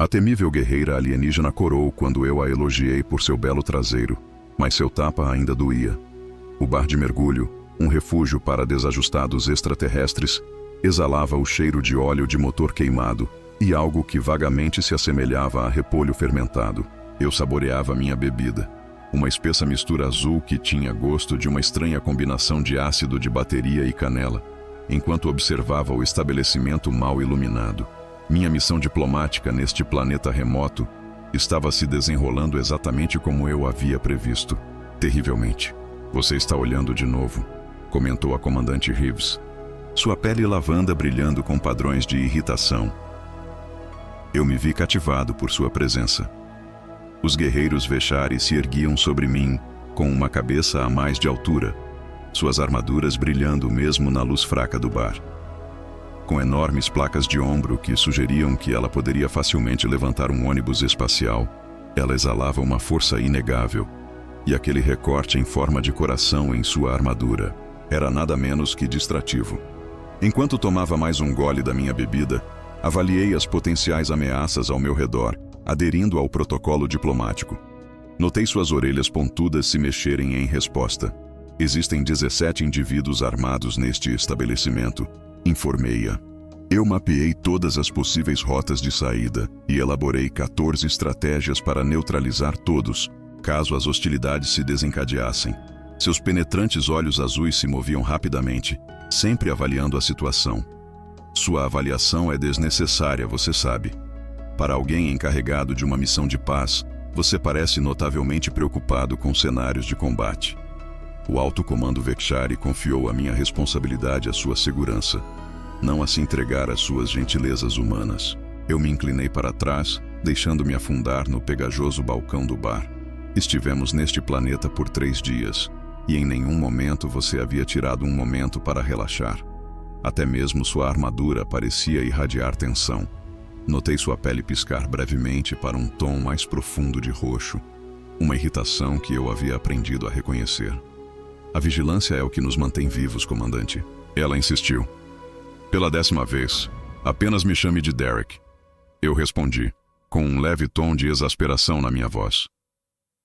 A temível guerreira alienígena corou quando eu a elogiei por seu belo traseiro, mas seu tapa ainda doía. O bar de mergulho, um refúgio para desajustados extraterrestres, exalava o cheiro de óleo de motor queimado e algo que vagamente se assemelhava a repolho fermentado. Eu saboreava minha bebida, uma espessa mistura azul que tinha gosto de uma estranha combinação de ácido de bateria e canela, enquanto observava o estabelecimento mal iluminado. Minha missão diplomática neste planeta remoto estava se desenrolando exatamente como eu havia previsto. Terrivelmente. Você está olhando de novo, comentou a comandante Reeves, sua pele lavanda brilhando com padrões de irritação. Eu me vi cativado por sua presença. Os guerreiros Veshari se erguiam sobre mim, com uma cabeça a mais de altura, suas armaduras brilhando mesmo na luz fraca do bar. Com enormes placas de ombro que sugeriam que ela poderia facilmente levantar um ônibus espacial, ela exalava uma força inegável, e aquele recorte em forma de coração em sua armadura era nada menos que distrativo. Enquanto tomava mais um gole da minha bebida, avaliei as potenciais ameaças ao meu redor, aderindo ao protocolo diplomático. Notei suas orelhas pontudas se mexerem em resposta. Existem 17 indivíduos armados neste estabelecimento, informei-a. Eu mapeei todas as possíveis rotas de saída e elaborei 14 estratégias para neutralizar todos, caso as hostilidades se desencadeassem. Seus penetrantes olhos azuis se moviam rapidamente, sempre avaliando a situação. Sua avaliação é desnecessária, você sabe. Para alguém encarregado de uma missão de paz, você parece notavelmente preocupado com cenários de combate. O alto comando Veshari confiou a minha responsabilidade à sua segurança, não a se entregar às suas gentilezas humanas. Eu me inclinei para trás, deixando-me afundar no pegajoso balcão do bar. Estivemos neste planeta por 3 dias, e em nenhum momento você havia tirado um momento para relaxar. Até mesmo sua armadura parecia irradiar tensão. Notei sua pele piscar brevemente para um tom mais profundo de roxo, uma irritação que eu havia aprendido a reconhecer. A vigilância é o que nos mantém vivos, comandante. Ela insistiu. Pela 10ª vez, apenas me chame de Derek. Eu respondi, com um leve tom de exasperação na minha voz.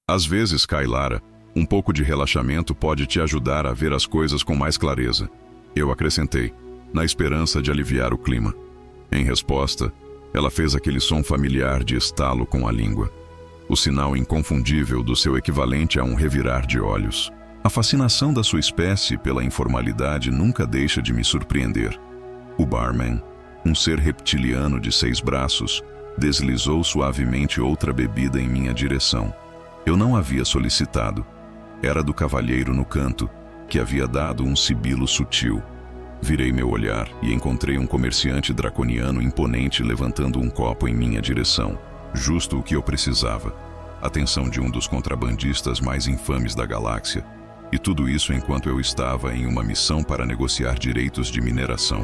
Às vezes, Kailara, um pouco de relaxamento pode te ajudar a ver as coisas com mais clareza. Eu acrescentei, na esperança de aliviar o clima. Em resposta, ela fez aquele som familiar de estalo com a língua, o sinal inconfundível do seu equivalente a um revirar de olhos. A fascinação da sua espécie pela informalidade nunca deixa de me surpreender. O barman, um ser reptiliano de 6 braços, deslizou suavemente outra bebida em minha direção. Eu não havia solicitado. Era do cavalheiro no canto, que havia dado um sibilo sutil. Virei meu olhar e encontrei um comerciante draconiano imponente levantando um copo em minha direção. Justo o que eu precisava. Atenção de um dos contrabandistas mais infames da galáxia. E tudo isso enquanto eu estava em uma missão para negociar direitos de mineração.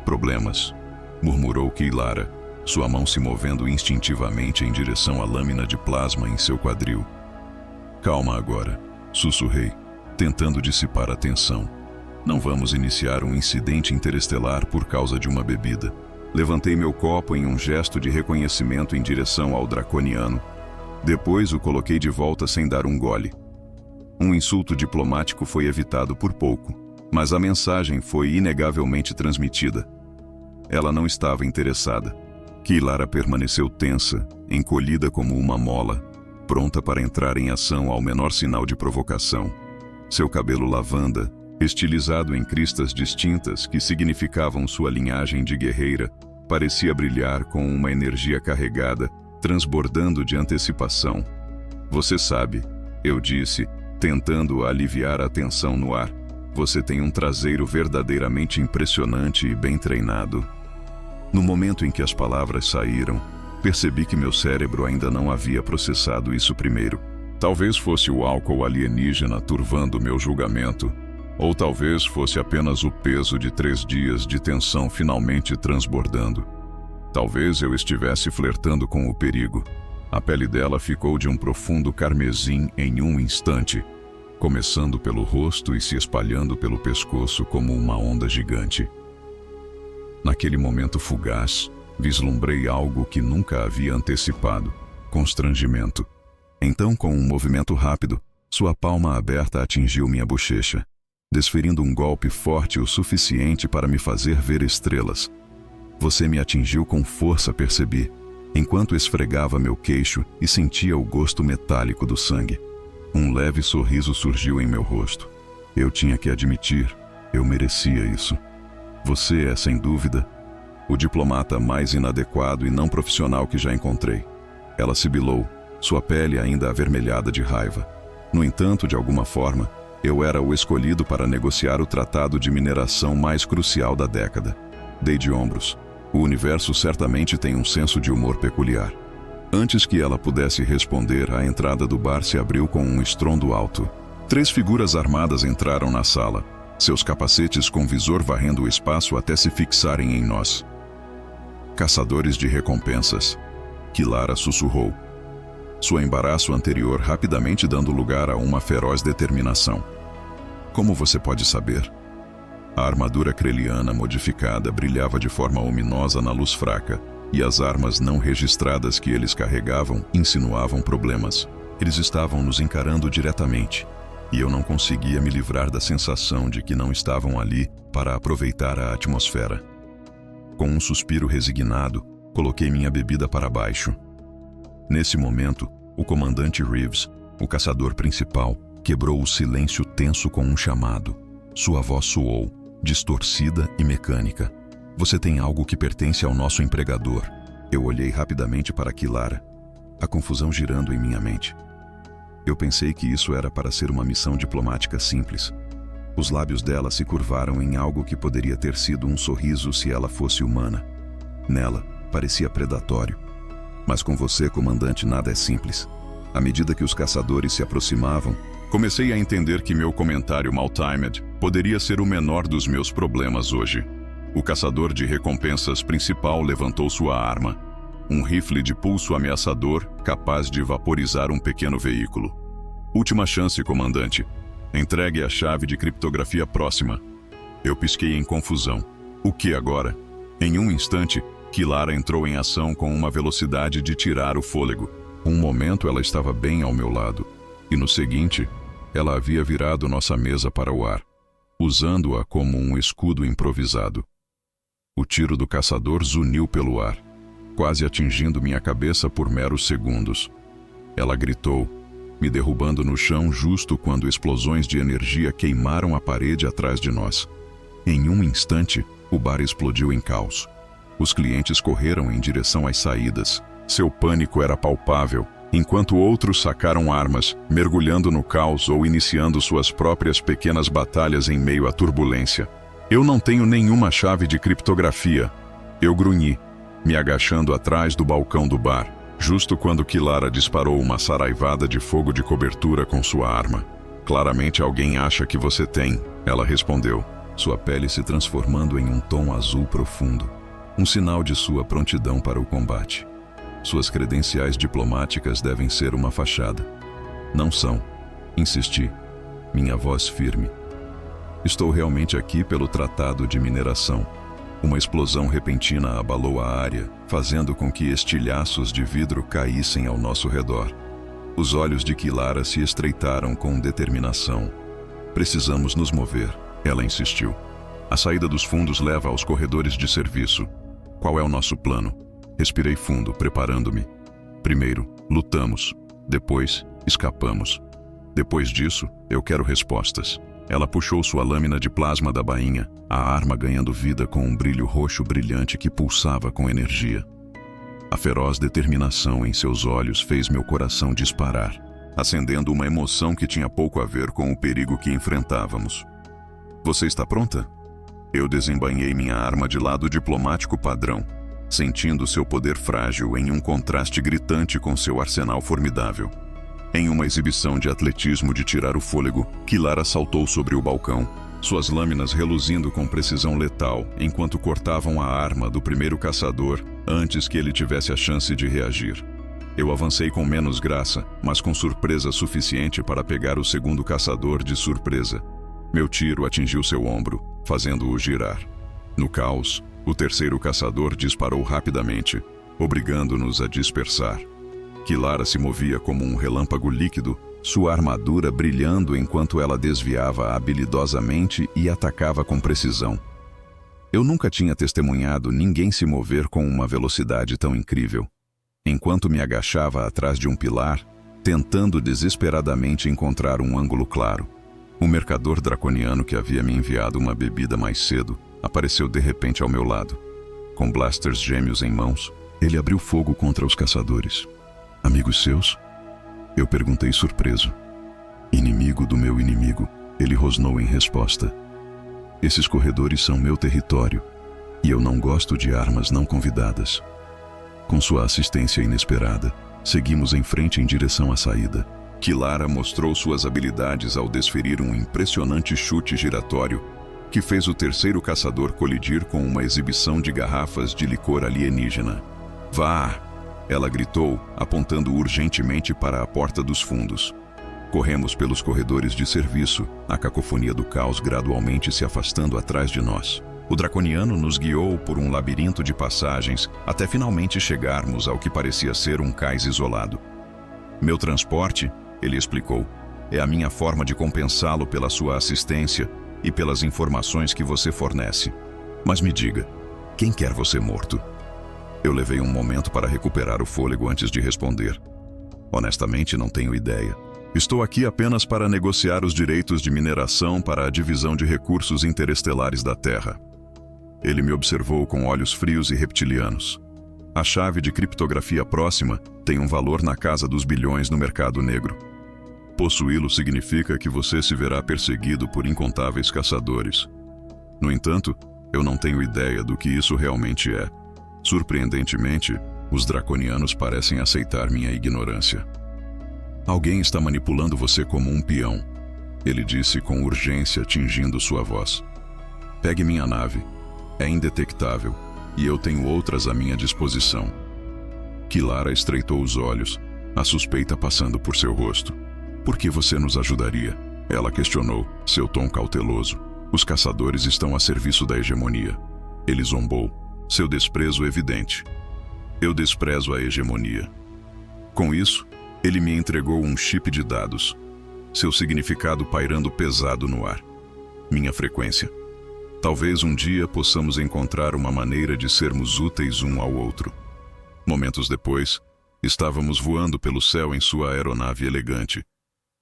Problemas, murmurou Kailara, sua mão se movendo instintivamente em direção à lâmina de plasma em seu quadril. Calma agora, sussurrei, tentando dissipar a tensão. Não vamos iniciar um incidente interestelar por causa de uma bebida. Levantei meu copo em um gesto de reconhecimento em direção ao draconiano. Depois o coloquei de volta sem dar um gole. Um insulto diplomático foi evitado por pouco, mas a mensagem foi inegavelmente transmitida. Ela não estava interessada. Kailara permaneceu tensa, encolhida como uma mola, pronta para entrar em ação ao menor sinal de provocação. Seu cabelo lavanda, estilizado em cristas distintas que significavam sua linhagem de guerreira, parecia brilhar com uma energia carregada, transbordando de antecipação. Você sabe, eu disse, tentando aliviar a tensão no ar, você tem um traseiro verdadeiramente impressionante e bem treinado. No momento em que as palavras saíram, percebi que meu cérebro ainda não havia processado isso primeiro. Talvez fosse o álcool alienígena turvando meu julgamento, ou talvez fosse apenas o peso de 3 dias de tensão finalmente transbordando. Talvez eu estivesse flertando com o perigo. A pele dela ficou de um profundo carmesim em um instante, começando pelo rosto e se espalhando pelo pescoço como uma onda gigante. Naquele momento fugaz, Vislumbrei algo que nunca havia antecipado: constrangimento. Então, com um movimento rápido, sua palma aberta atingiu minha bochecha, desferindo um golpe forte o suficiente para me fazer ver estrelas. Você me atingiu com força, percebi, enquanto esfregava meu queixo e sentia o gosto metálico do sangue. Um leve sorriso surgiu em meu rosto. Eu tinha que admitir, eu merecia isso. Você é, sem dúvida, o diplomata mais inadequado e não profissional que já encontrei. Ela sibilou, sua pele ainda avermelhada de raiva. No entanto, de alguma forma, eu era o escolhido para negociar o tratado de mineração mais crucial da década. Dei de ombros. O universo certamente tem um senso de humor peculiar. Antes que ela pudesse responder, a entrada do bar se abriu com um estrondo alto. 3 figuras armadas entraram na sala, seus capacetes com visor varrendo o espaço até se fixarem em nós. Caçadores de recompensas. Kilara sussurrou. Sua embaraço anterior rapidamente dando lugar a uma feroz determinação. Como você pode saber? A armadura creliana modificada brilhava de forma ominosa na luz fraca, e as armas não registradas que eles carregavam insinuavam problemas. Eles estavam nos encarando diretamente, e eu não conseguia me livrar da sensação de que não estavam ali para aproveitar a atmosfera. Com um suspiro resignado, coloquei minha bebida para baixo. Nesse momento, o comandante Reeves, o caçador principal, quebrou o silêncio tenso com um chamado. Sua voz soou, distorcida e mecânica. Você tem algo que pertence ao nosso empregador. Eu olhei rapidamente para Kilara, a confusão girando em minha mente. Eu pensei que isso era para ser uma missão diplomática simples. Os lábios dela se curvaram em algo que poderia ter sido um sorriso se ela fosse humana. Nela, parecia predatório. Mas com você, comandante, nada é simples. À medida que os caçadores se aproximavam, comecei a entender que meu comentário mal-timed poderia ser o menor dos meus problemas hoje. O caçador de recompensas principal levantou sua arma. Um rifle de pulso ameaçador, capaz de vaporizar um pequeno veículo. Última chance, comandante. Entregue a chave de criptografia próxima. Eu pisquei em confusão. O que agora? Em um instante, Kilara entrou em ação com uma velocidade de tirar o fôlego. Um momento ela estava bem ao meu lado. E no seguinte, ela havia virado nossa mesa para o ar, usando-a como um escudo improvisado. O tiro do caçador zuniu pelo ar, quase atingindo minha cabeça por meros segundos. Ela gritou, me derrubando no chão justo quando explosões de energia queimaram a parede atrás de nós. Em um instante, o bar explodiu em caos. Os clientes correram em direção às saídas. Seu pânico era palpável, enquanto outros sacaram armas, mergulhando no caos ou iniciando suas próprias pequenas batalhas em meio à turbulência. Eu não tenho nenhuma chave de criptografia. Eu grunhi, me agachando atrás do balcão do bar, justo quando Kilara disparou uma saraivada de fogo de cobertura com sua arma. Claramente alguém acha que você tem, ela respondeu, sua pele se transformando em um tom azul profundo. Um sinal de sua prontidão para o combate. Suas credenciais diplomáticas devem ser uma fachada. Não são. Insisti, minha voz firme. Estou realmente aqui pelo tratado de mineração. Uma explosão repentina abalou a área, fazendo com que estilhaços de vidro caíssem ao nosso redor. Os olhos de Kilara se estreitaram com determinação. Precisamos nos mover, ela insistiu. A saída dos fundos leva aos corredores de serviço. Qual é o nosso plano? Respirei fundo, preparando-me. Primeiro, lutamos. Depois, escapamos. Depois disso, eu quero respostas. Ela puxou sua lâmina de plasma da bainha, a arma ganhando vida com um brilho roxo brilhante que pulsava com energia. A feroz determinação em seus olhos fez meu coração disparar, acendendo uma emoção que tinha pouco a ver com o perigo que enfrentávamos. Você está pronta? Eu desembainhei minha arma de lado diplomático padrão, sentindo seu poder frágil em um contraste gritante com seu arsenal formidável. Em uma exibição de atletismo de tirar o fôlego, Kilara saltou sobre o balcão, suas lâminas reluzindo com precisão letal enquanto cortavam a arma do primeiro caçador antes que ele tivesse a chance de reagir. Eu avancei com menos graça, mas com surpresa suficiente para pegar o segundo caçador de surpresa. Meu tiro atingiu seu ombro, fazendo-o girar. No caos, o terceiro caçador disparou rapidamente, obrigando-nos a dispersar. Kilara se movia como um relâmpago líquido, sua armadura brilhando enquanto ela desviava habilidosamente e atacava com precisão. Eu nunca tinha testemunhado ninguém se mover com uma velocidade tão incrível. Enquanto me agachava atrás de um pilar, tentando desesperadamente encontrar um ângulo claro, o mercador draconiano que havia me enviado uma bebida mais cedo apareceu de repente ao meu lado. Com blasters gêmeos em mãos, ele abriu fogo contra os caçadores. Amigos seus? Eu perguntei surpreso. Inimigo do meu inimigo, ele rosnou em resposta. Esses corredores são meu território, e eu não gosto de armas não convidadas. Com sua assistência inesperada, seguimos em frente em direção à saída. Kilara mostrou suas habilidades ao desferir um impressionante chute giratório que fez o terceiro caçador colidir com uma exibição de garrafas de licor alienígena. Vá! Ela gritou, apontando urgentemente para a porta dos fundos. Corremos pelos corredores de serviço, a cacofonia do caos gradualmente se afastando atrás de nós. O draconiano nos guiou por um labirinto de passagens até finalmente chegarmos ao que parecia ser um cais isolado. Meu transporte, ele explicou, é a minha forma de compensá-lo pela sua assistência e pelas informações que você fornece. Mas me diga, quem quer você morto? Eu levei um momento para recuperar o fôlego antes de responder. Honestamente, não tenho ideia. Estou aqui apenas para negociar os direitos de mineração para a divisão de recursos interestelares da Terra. Ele me observou com olhos frios e reptilianos. A chave de criptografia próxima tem um valor na casa dos bilhões no mercado negro. Possuí-lo significa que você se verá perseguido por incontáveis caçadores. No entanto, eu não tenho ideia do que isso realmente é. Surpreendentemente, os draconianos parecem aceitar minha ignorância. Alguém está manipulando você como um peão, ele disse com urgência, tingindo sua voz. Pegue minha nave. É indetectável, e eu tenho outras à minha disposição. Kilara estreitou os olhos, a suspeita passando por seu rosto. Por que você nos ajudaria? Ela questionou, seu tom cauteloso. Os caçadores estão a serviço da hegemonia. Ele zombou, seu desprezo evidente. Eu desprezo a hegemonia. Com isso, ele me entregou um chip de dados, seu significado pairando pesado no ar. Minha frequência. Talvez um dia possamos encontrar uma maneira de sermos úteis um ao outro. Momentos depois, estávamos voando pelo céu em sua aeronave elegante,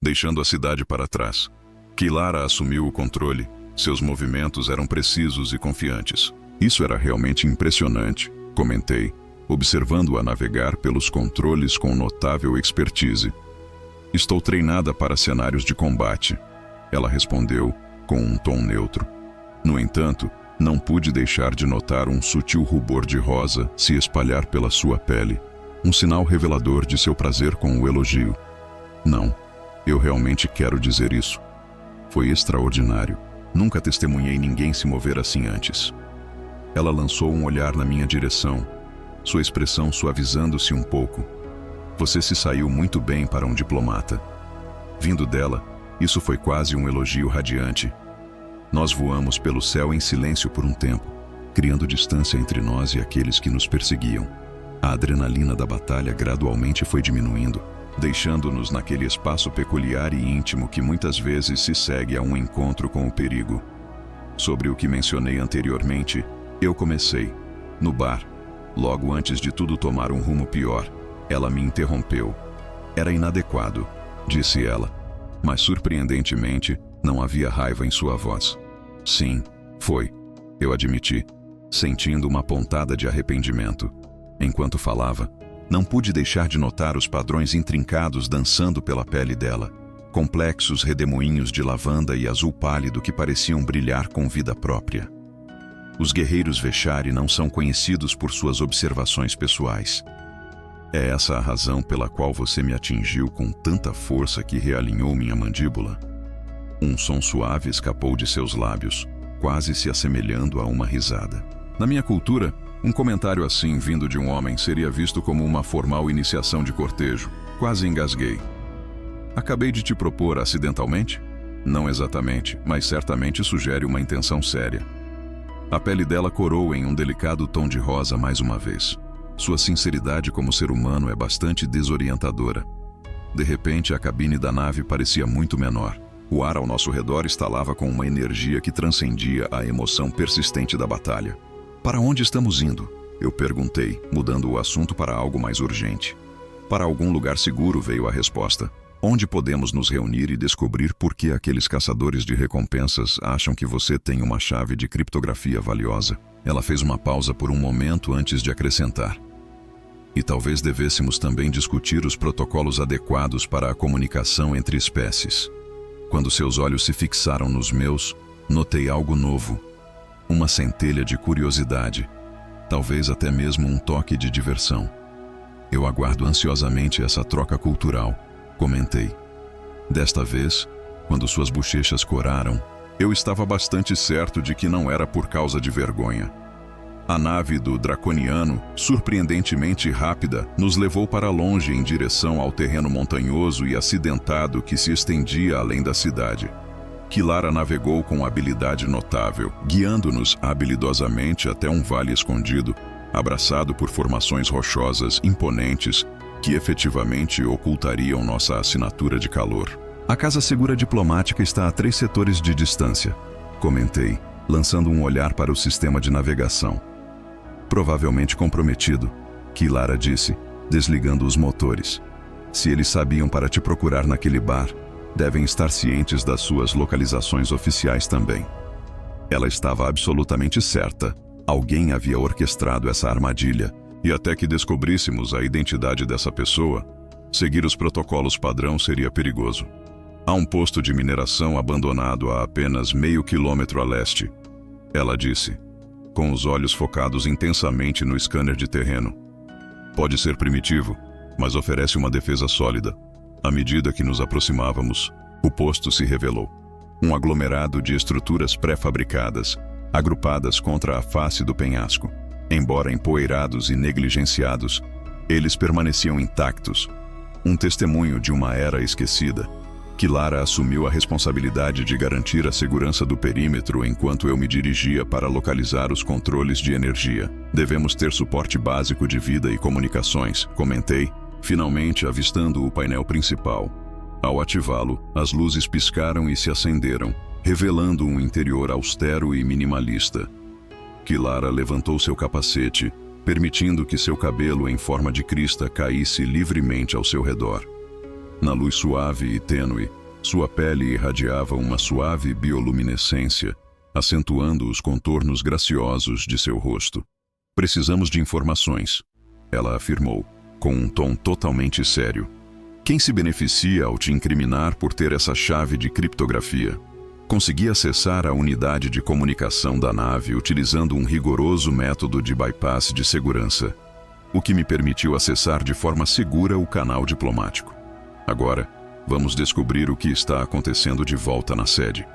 deixando a cidade para trás. Kilara assumiu o controle, seus movimentos eram precisos e confiantes. Isso era realmente impressionante, comentei, observando-a navegar pelos controles com notável expertise. Estou treinada para cenários de combate, ela respondeu com um tom neutro. No entanto, não pude deixar de notar um sutil rubor de rosa se espalhar pela sua pele, um sinal revelador de seu prazer com o elogio. Não, eu realmente quero dizer isso. Foi extraordinário. Nunca testemunhei ninguém se mover assim antes. Ela lançou um olhar na minha direção, sua expressão suavizando-se um pouco. Você se saiu muito bem para um diplomata. Vindo dela, isso foi quase um elogio radiante. Nós voamos pelo céu em silêncio por um tempo, criando distância entre nós e aqueles que nos perseguiam. A adrenalina da batalha gradualmente foi diminuindo, deixando-nos naquele espaço peculiar e íntimo que muitas vezes se segue a um encontro com o perigo. Sobre o que mencionei anteriormente, eu comecei, no bar. Logo antes de tudo tomar um rumo pior, ela me interrompeu. Era inadequado, disse ela, mas surpreendentemente, não havia raiva em sua voz. Sim, foi, eu admiti, sentindo uma pontada de arrependimento. Enquanto falava, não pude deixar de notar os padrões intrincados dançando pela pele dela, complexos redemoinhos de lavanda e azul pálido que pareciam brilhar com vida própria. Os guerreiros Veshari não são conhecidos por suas observações pessoais. É essa a razão pela qual você me atingiu com tanta força que realinhou minha mandíbula? Um som suave escapou de seus lábios, quase se assemelhando a uma risada. Na minha cultura, um comentário assim vindo de um homem seria visto como uma formal iniciação de cortejo. Quase engasguei. Acabei de te propor acidentalmente? Não exatamente, mas certamente sugere uma intenção séria. A pele dela corou em um delicado tom de rosa mais uma vez. Sua sinceridade como ser humano é bastante desorientadora. De repente, a cabine da nave parecia muito menor. O ar ao nosso redor estalava com uma energia que transcendia a emoção persistente da batalha. Para onde estamos indo? Eu perguntei, mudando o assunto para algo mais urgente. Para algum lugar seguro, veio a resposta. Onde podemos nos reunir e descobrir por que aqueles caçadores de recompensas acham que você tem uma chave de criptografia valiosa. Ela fez uma pausa por um momento antes de acrescentar. E talvez devêssemos também discutir os protocolos adequados para a comunicação entre espécies. Quando seus olhos se fixaram nos meus, notei algo novo. Uma centelha de curiosidade. Talvez até mesmo um toque de diversão. Eu aguardo ansiosamente essa troca cultural, comentei. Desta vez, quando suas bochechas coraram, eu estava bastante certo de que não era por causa de vergonha. A nave do Draconiano, surpreendentemente rápida, nos levou para longe em direção ao terreno montanhoso e acidentado que se estendia além da cidade. Kilara navegou com habilidade notável, guiando-nos habilidosamente até um vale escondido, abraçado por formações rochosas imponentes que efetivamente ocultariam nossa assinatura de calor. A Casa Segura Diplomática está a 3 setores de distância, comentei, lançando um olhar para o sistema de navegação. Provavelmente comprometido, Kilara disse, desligando os motores. Se eles sabiam para te procurar naquele bar, devem estar cientes das suas localizações oficiais também. Ela estava absolutamente certa. Alguém havia orquestrado essa armadilha, e até que descobríssemos a identidade dessa pessoa, seguir os protocolos padrão seria perigoso. Há um posto de mineração abandonado a apenas meio quilômetro a leste, ela disse, com os olhos focados intensamente no scanner de terreno. Pode ser primitivo, mas oferece uma defesa sólida. À medida que nos aproximávamos, o posto se revelou. Um aglomerado de estruturas pré-fabricadas, agrupadas contra a face do penhasco. Embora empoeirados e negligenciados, eles permaneciam intactos. Um testemunho de uma era esquecida. Kilara assumiu a responsabilidade de garantir a segurança do perímetro enquanto eu me dirigia para localizar os controles de energia. Devemos ter suporte básico de vida e comunicações, comentei, finalmente avistando o painel principal. Ao ativá-lo, as luzes piscaram e se acenderam, revelando um interior austero e minimalista. Kilara levantou seu capacete, permitindo que seu cabelo em forma de crista caísse livremente ao seu redor. Na luz suave e tênue, sua pele irradiava uma suave bioluminescência, acentuando os contornos graciosos de seu rosto. Precisamos de informações, ela afirmou, com um tom totalmente sério. Quem se beneficia ao te incriminar por ter essa chave de criptografia? Consegui acessar a unidade de comunicação da nave utilizando um rigoroso método de bypass de segurança, o que me permitiu acessar de forma segura o canal diplomático. Agora, vamos descobrir o que está acontecendo de volta na sede.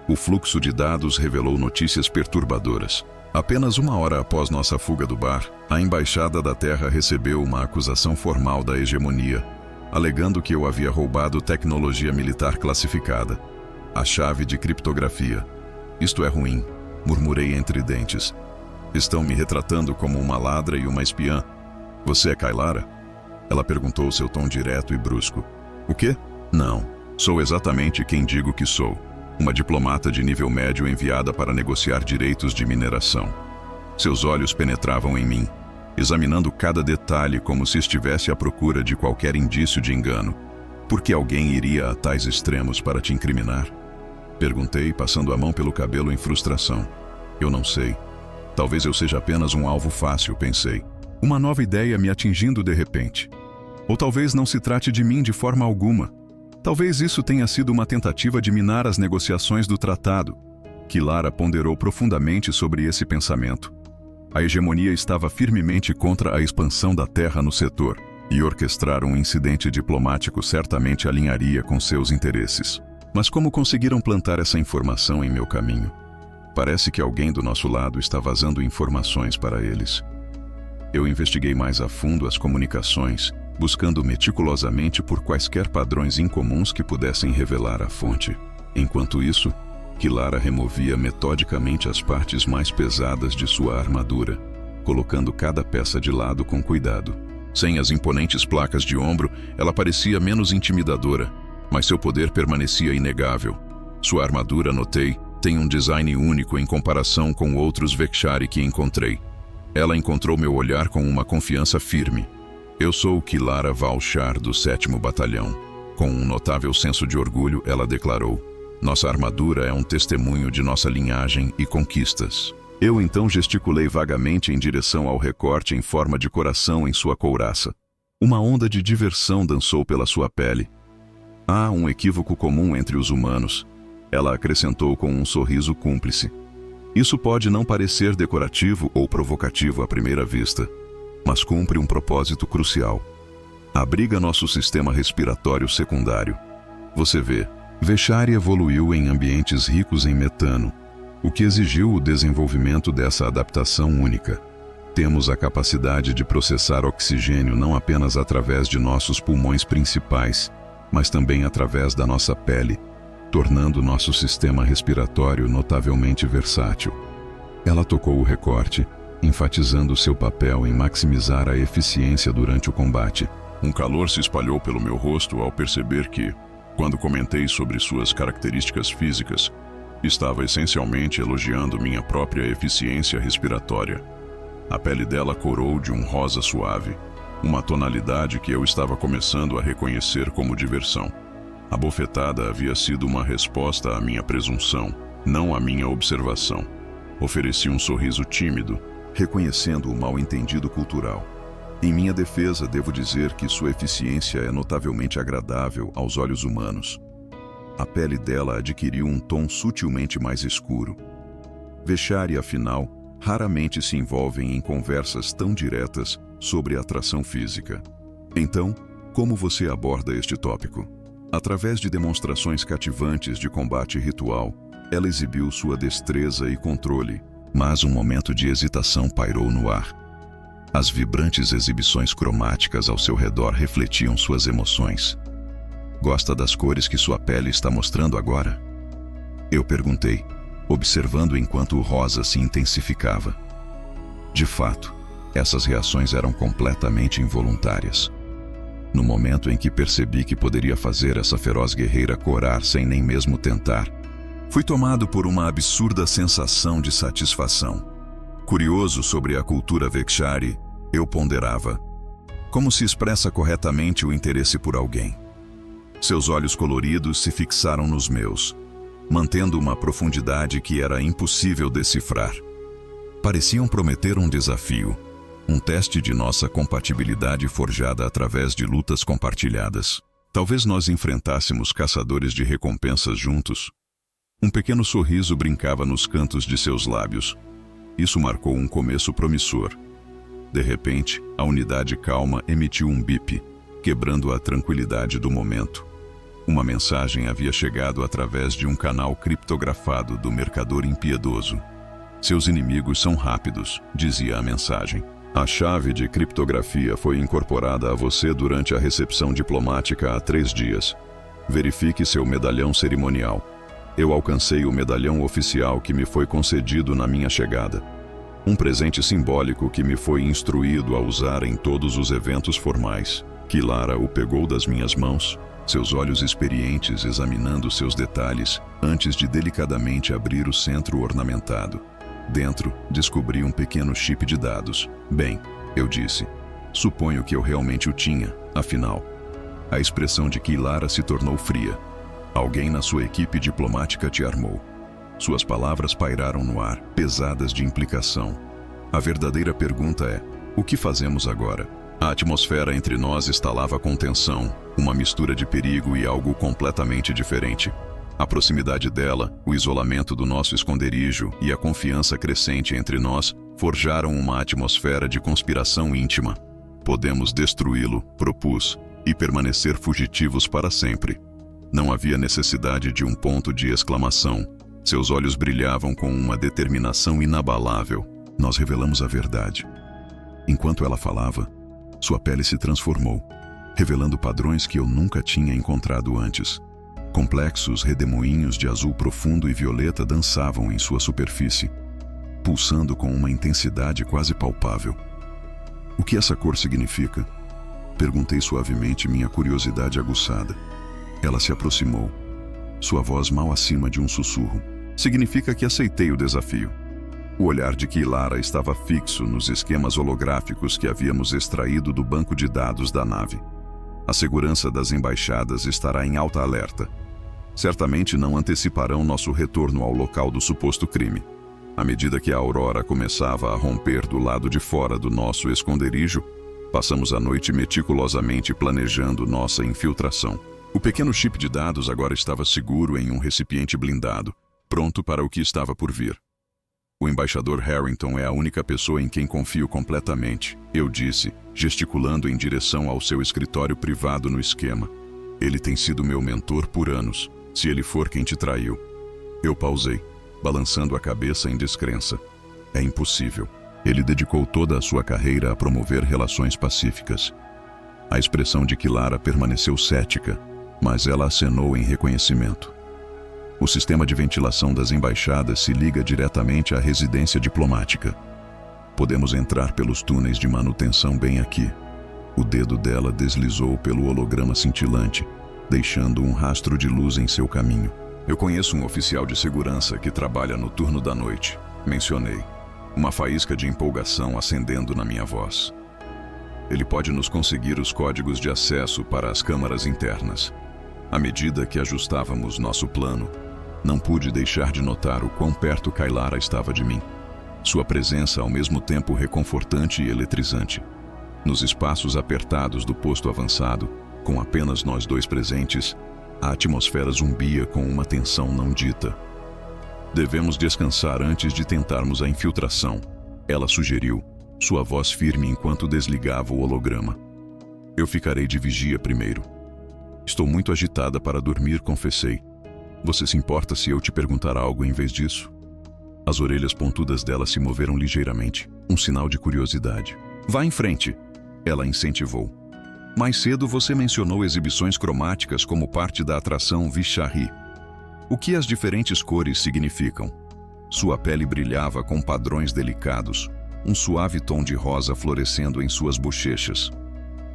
O fluxo de dados revelou notícias perturbadoras. Apenas 1 hora após nossa fuga do bar, a Embaixada da Terra recebeu uma acusação formal da hegemonia, alegando que eu havia roubado tecnologia militar classificada. A chave de criptografia. Isto é ruim, murmurei entre dentes. Estão me retratando como uma ladra e uma espiã. Você é Kilara? Ela perguntou, seu tom direto e brusco. O quê? Não, sou exatamente quem digo que sou. Uma diplomata de nível médio enviada para negociar direitos de mineração. Seus olhos penetravam em mim, examinando cada detalhe como se estivesse à procura de qualquer indício de engano. Por que alguém iria a tais extremos para te incriminar? Perguntei, passando a mão pelo cabelo em frustração. Eu não sei. Talvez eu seja apenas um alvo fácil, pensei. Uma nova ideia me atingindo de repente. Ou talvez não se trate de mim de forma alguma. Talvez isso tenha sido uma tentativa de minar as negociações do tratado. Kilara ponderou profundamente sobre esse pensamento. A hegemonia estava firmemente contra a expansão da Terra no setor, e orquestrar um incidente diplomático certamente alinharia com seus interesses. Mas como conseguiram plantar essa informação em meu caminho? Parece que alguém do nosso lado está vazando informações para eles. Eu investiguei mais a fundo as comunicações, buscando meticulosamente por quaisquer padrões incomuns que pudessem revelar a fonte. Enquanto isso, Kilara removia metodicamente as partes mais pesadas de sua armadura, colocando cada peça de lado com cuidado. Sem as imponentes placas de ombro, ela parecia menos intimidadora, mas seu poder permanecia inegável. Sua armadura, notei, tem um design único em comparação com outros Vekshari que encontrei. Ela encontrou meu olhar com uma confiança firme. Eu sou Kilara Valshar do 7º Batalhão. Com um notável senso de orgulho, ela declarou: nossa armadura é um testemunho de nossa linhagem e conquistas. Eu então gesticulei vagamente em direção ao recorte em forma de coração em sua couraça. Uma onda de diversão dançou pela sua pele. Há um equívoco comum entre os humanos. Ela acrescentou com um sorriso cúmplice. Isso pode não parecer decorativo ou provocativo à primeira vista, mas cumpre um propósito crucial. Abriga nosso sistema respiratório secundário. Você vê, Vekshari evoluiu em ambientes ricos em metano, o que exigiu o desenvolvimento dessa adaptação única. Temos a capacidade de processar oxigênio não apenas através de nossos pulmões principais, mas também através da nossa pele, tornando nosso sistema respiratório notavelmente versátil. Ela tocou o recorte, enfatizando seu papel em maximizar a eficiência durante o combate. Um calor se espalhou pelo meu rosto ao perceber que, quando comentei sobre suas características físicas, estava essencialmente elogiando minha própria eficiência respiratória. A pele dela corou de um rosa suave, uma tonalidade que eu estava começando a reconhecer como diversão. A bofetada havia sido uma resposta à minha presunção, não à minha observação. Ofereci um sorriso tímido, reconhecendo o mal-entendido cultural. Em minha defesa, devo dizer que sua eficiência é notavelmente agradável aos olhos humanos. A pele dela adquiriu um tom sutilmente mais escuro. Vekshari, afinal, raramente se envolvem em conversas tão diretas sobre atração física. Então, como você aborda este tópico? Através de demonstrações cativantes de combate ritual, ela exibiu sua destreza e controle, mas um momento de hesitação pairou no ar. As vibrantes exibições cromáticas ao seu redor refletiam suas emoções. Gosta das cores que sua pele está mostrando agora? Eu perguntei, observando enquanto o rosa se intensificava. De fato, essas reações eram completamente involuntárias. No momento em que percebi que poderia fazer essa feroz guerreira corar sem nem mesmo tentar, fui tomado por uma absurda sensação de satisfação. Curioso sobre a cultura Vekshari, eu ponderava: como se expressa corretamente o interesse por alguém? Seus olhos coloridos se fixaram nos meus, mantendo uma profundidade que era impossível decifrar. Pareciam prometer um desafio, um teste de nossa compatibilidade forjada através de lutas compartilhadas. Talvez nós enfrentássemos caçadores de recompensas juntos. Um pequeno sorriso brincava nos cantos de seus lábios. Isso marcou um começo promissor. De repente, a unidade calma emitiu um bip, quebrando a tranquilidade do momento. Uma mensagem havia chegado através de um canal criptografado do mercador impiedoso. Seus inimigos são rápidos, dizia a mensagem. A chave de criptografia foi incorporada a você durante a recepção diplomática há 3 dias. Verifique seu medalhão cerimonial. Eu alcancei o medalhão oficial que me foi concedido na minha chegada. Um presente simbólico que me foi instruído a usar em todos os eventos formais. Kilara o pegou das minhas mãos, seus olhos experientes examinando seus detalhes, antes de delicadamente abrir o centro ornamentado. Dentro, descobri um pequeno chip de dados. Bem, eu disse, suponho que eu realmente o tinha, afinal. A expressão de Kilara se tornou fria. Alguém na sua equipe diplomática te armou. Suas palavras pairaram no ar, pesadas de implicação. A verdadeira pergunta é: o que fazemos agora? A atmosfera entre nós estalava com tensão, uma mistura de perigo e algo completamente diferente. A proximidade dela, o isolamento do nosso esconderijo e a confiança crescente entre nós forjaram uma atmosfera de conspiração íntima. Podemos destruí-lo, propus, e permanecer fugitivos para sempre. Não havia necessidade de um ponto de exclamação. Seus olhos brilhavam com uma determinação inabalável. Nós revelamos a verdade. Enquanto ela falava, sua pele se transformou, revelando padrões que eu nunca tinha encontrado antes. Complexos redemoinhos de azul profundo e violeta dançavam em sua superfície, pulsando com uma intensidade quase palpável. O que essa cor significa? Perguntei suavemente, minha curiosidade aguçada. Ela se aproximou, sua voz mal acima de um sussurro. Significa que aceitei o desafio. O olhar de Kilara estava fixo nos esquemas holográficos que havíamos extraído do banco de dados da nave. A segurança das embaixadas estará em alta alerta. Certamente não anteciparão nosso retorno ao local do suposto crime. À medida que a aurora começava a romper do lado de fora do nosso esconderijo, passamos a noite meticulosamente planejando nossa infiltração. O pequeno chip de dados agora estava seguro em um recipiente blindado, pronto para o que estava por vir. O embaixador Harrington é a única pessoa em quem confio completamente, eu disse, gesticulando em direção ao seu escritório privado no esquema. Ele tem sido meu mentor por anos, se ele for quem te traiu. Eu pausei, balançando a cabeça em descrença. É impossível. Ele dedicou toda a sua carreira a promover relações pacíficas. A expressão de Kilara permaneceu cética, mas ela acenou em reconhecimento. O sistema de ventilação das embaixadas se liga diretamente à residência diplomática. Podemos entrar pelos túneis de manutenção bem aqui. O dedo dela deslizou pelo holograma cintilante, deixando um rastro de luz em seu caminho. Eu conheço um oficial de segurança que trabalha no turno da noite, mencionei, uma faísca de empolgação acendendo na minha voz. Ele pode nos conseguir os códigos de acesso para as câmaras internas. À medida que ajustávamos nosso plano, não pude deixar de notar o quão perto Kilara estava de mim. Sua presença ao mesmo tempo reconfortante e eletrizante. Nos espaços apertados do posto avançado, com apenas nós dois presentes, a atmosfera zumbia com uma tensão não dita. Devemos descansar antes de tentarmos a infiltração, ela sugeriu, sua voz firme enquanto desligava o holograma. Eu ficarei de vigia primeiro. Estou muito agitada para dormir, confessei. Você se importa se eu te perguntar algo em vez disso? As orelhas pontudas dela se moveram ligeiramente, um sinal de curiosidade. Vá em frente, ela incentivou. Mais cedo você mencionou exibições cromáticas como parte da atração Vishari. O que as diferentes cores significam? Sua pele brilhava com padrões delicados, um suave tom de rosa florescendo em suas bochechas.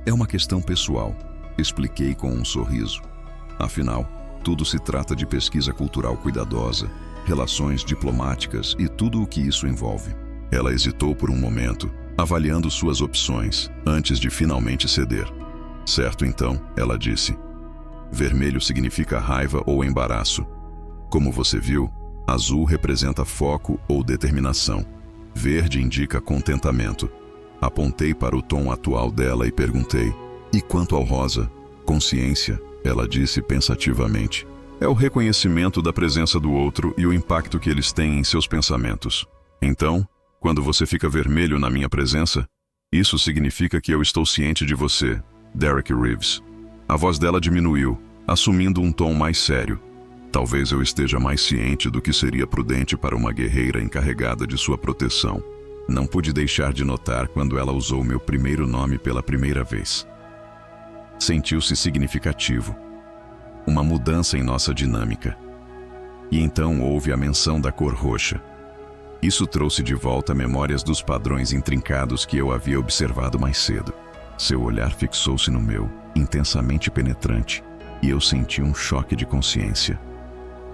É uma questão pessoal, expliquei com um sorriso. Afinal, tudo se trata de pesquisa cultural cuidadosa, relações diplomáticas e tudo o que isso envolve. Ela hesitou por um momento, avaliando suas opções, antes de finalmente ceder. Certo então, ela disse. Vermelho significa raiva ou embaraço. Como você viu, azul representa foco ou determinação. Verde indica contentamento. Apontei para o tom atual dela e perguntei, e quanto ao rosa? Consciência, ela disse pensativamente. É o reconhecimento da presença do outro e o impacto que eles têm em seus pensamentos. Então, quando você fica vermelho na minha presença, isso significa que eu estou ciente de você, Derek Reeves. A voz dela diminuiu, assumindo um tom mais sério. Talvez eu esteja mais ciente do que seria prudente para uma guerreira encarregada de sua proteção. Não pude deixar de notar quando ela usou meu primeiro nome pela primeira vez. Sentiu-se significativo. Uma mudança em nossa dinâmica. E então houve a menção da cor roxa. Isso trouxe de volta memórias dos padrões intrincados que eu havia observado mais cedo. Seu olhar fixou-se no meu, intensamente penetrante, e eu senti um choque de consciência.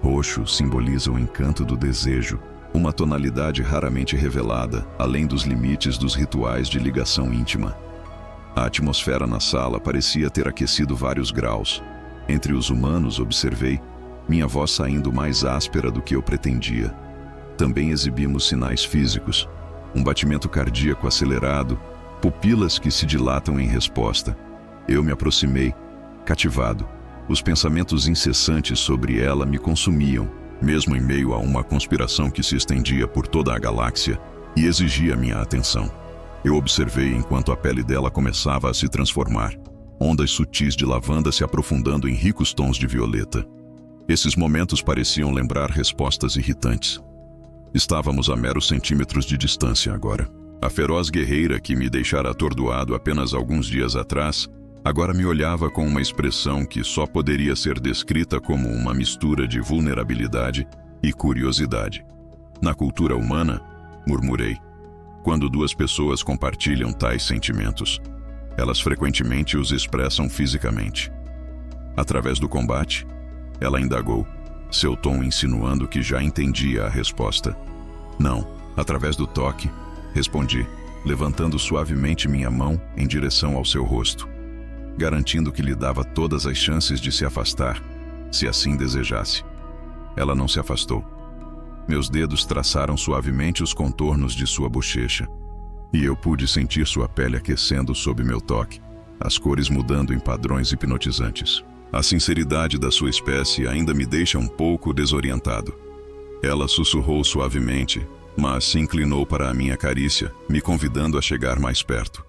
Roxo simboliza o encanto do desejo, uma tonalidade raramente revelada, além dos limites dos rituais de ligação íntima. A atmosfera na sala parecia ter aquecido vários graus. Entre os humanos, observei, minha voz saindo mais áspera do que eu pretendia. Também exibimos sinais físicos, um batimento cardíaco acelerado, pupilas que se dilatam em resposta. Eu me aproximei, cativado. Os pensamentos incessantes sobre ela me consumiam, mesmo em meio a uma conspiração que se estendia por toda a galáxia e exigia minha atenção. Eu observei enquanto a pele dela começava a se transformar, ondas sutis de lavanda se aprofundando em ricos tons de violeta. Esses momentos pareciam lembrar respostas irritantes. Estávamos a meros centímetros de distância agora. A feroz guerreira que me deixara atordoado apenas alguns dias atrás Agora me olhava com uma expressão que só poderia ser descrita como uma mistura de vulnerabilidade e curiosidade. Na cultura humana, murmurei, quando duas pessoas compartilham tais sentimentos, elas frequentemente os expressam fisicamente. Através do combate, ela indagou, seu tom insinuando que já entendia a resposta. Não, através do toque, respondi, levantando suavemente minha mão em direção ao seu rosto, garantindo que lhe dava todas as chances de se afastar, se assim desejasse. Ela não se afastou. Meus dedos traçaram suavemente os contornos de sua bochecha, e eu pude sentir sua pele aquecendo sob meu toque, as cores mudando em padrões hipnotizantes. A sinceridade da sua espécie ainda me deixa um pouco desorientado. Ela sussurrou suavemente, mas se inclinou para a minha carícia, me convidando a chegar mais perto.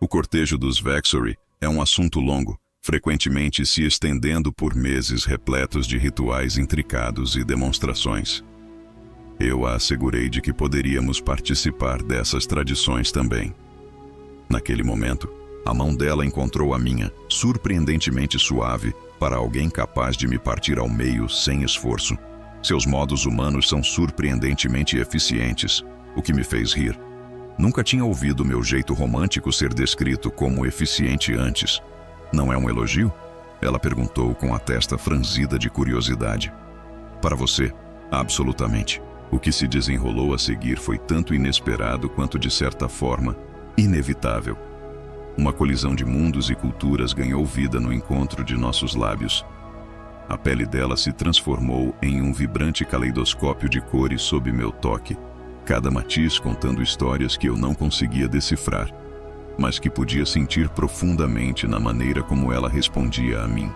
O cortejo dos Vexory é um assunto longo, frequentemente se estendendo por meses repletos de rituais intricados e demonstrações. Eu a assegurei de que poderíamos participar dessas tradições também. Naquele momento, a mão dela encontrou a minha, surpreendentemente suave, para alguém capaz de me partir ao meio sem esforço. Seus modos humanos são surpreendentemente eficientes, o que me fez rir. Nunca tinha ouvido meu jeito romântico ser descrito como eficiente antes. Não é um elogio? Ela perguntou com a testa franzida de curiosidade. Para você, absolutamente. O que se desenrolou a seguir foi tanto inesperado quanto, de certa forma, inevitável. Uma colisão de mundos e culturas ganhou vida no encontro de nossos lábios. A pele dela se transformou em um vibrante caleidoscópio de cores sob meu toque, cada matiz contando histórias que eu não conseguia decifrar, mas que podia sentir profundamente na maneira como ela respondia a mim.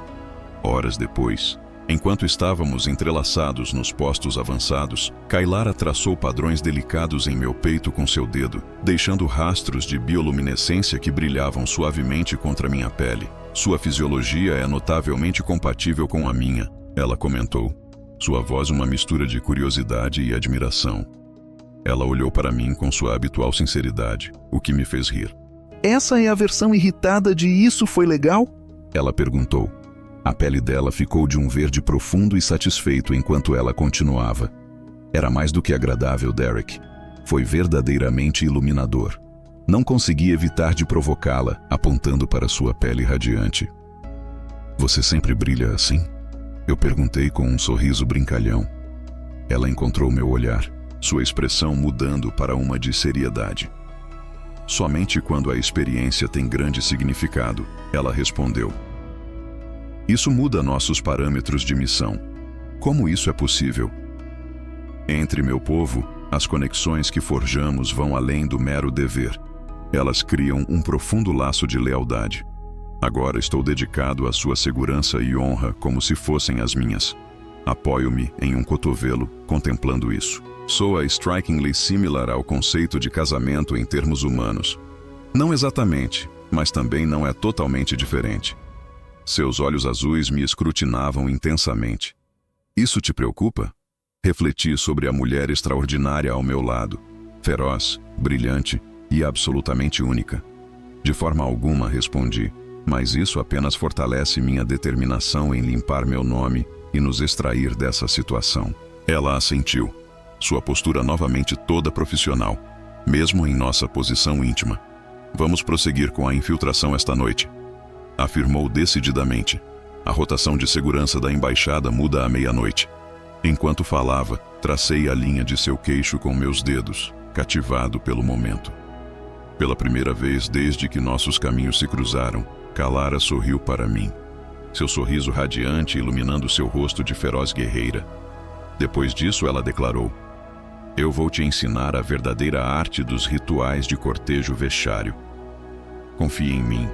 Horas depois, enquanto estávamos entrelaçados nos postos avançados, Kailara traçou padrões delicados em meu peito com seu dedo, deixando rastros de bioluminescência que brilhavam suavemente contra minha pele. Sua fisiologia é notavelmente compatível com a minha, ela comentou. Sua voz uma mistura de curiosidade e admiração. Ela olhou para mim com sua habitual sinceridade, o que me fez rir. Essa é a versão irritada de "isso foi legal?" Ela perguntou. A pele dela ficou de um verde profundo e satisfeito enquanto ela continuava. Era mais do que agradável, Derek. Foi verdadeiramente iluminador. Não consegui evitar de provocá-la, apontando para sua pele radiante. Você sempre brilha assim? Eu perguntei com um sorriso brincalhão. Ela encontrou meu olhar, sua expressão mudando para uma de seriedade. Somente quando a experiência tem grande significado, ela respondeu. Isso muda nossos parâmetros de missão. Como isso é possível? Entre meu povo, as conexões que forjamos vão além do mero dever. Elas criam um profundo laço de lealdade. Agora estou dedicado à sua segurança e honra como se fossem as minhas. Apoio-me em um cotovelo, contemplando isso. Soa strikingly similar ao conceito de casamento em termos humanos. Não exatamente, mas também não é totalmente diferente. Seus olhos azuis me escrutinavam intensamente. Isso te preocupa? Refleti sobre a mulher extraordinária ao meu lado, feroz, brilhante e absolutamente única. De forma alguma, respondi, mas isso apenas fortalece minha determinação em limpar meu nome e nos extrair dessa situação. Ela assentiu, sua postura novamente toda profissional, mesmo em nossa posição íntima. Vamos prosseguir com a infiltração esta noite, afirmou decididamente. A rotação de segurança da embaixada muda à meia-noite. Enquanto falava, tracei a linha de seu queixo com meus dedos, cativado pelo momento. Pela primeira vez desde que nossos caminhos se cruzaram, Kailara sorriu para mim, seu sorriso radiante iluminando seu rosto de feroz guerreira. Depois disso, ela declarou: eu vou te ensinar a verdadeira arte dos rituais de cortejo vexário. Confie em mim.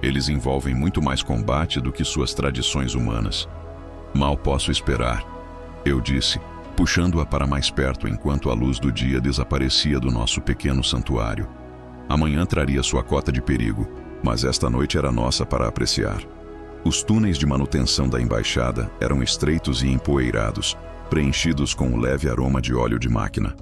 Eles envolvem muito mais combate do que suas tradições humanas. Mal posso esperar, eu disse, puxando-a para mais perto enquanto a luz do dia desaparecia do nosso pequeno santuário. Amanhã traria sua cota de perigo, mas esta noite era nossa para apreciar. Os túneis de manutenção da embaixada eram estreitos e empoeirados, preenchidos com um leve aroma de óleo de máquina.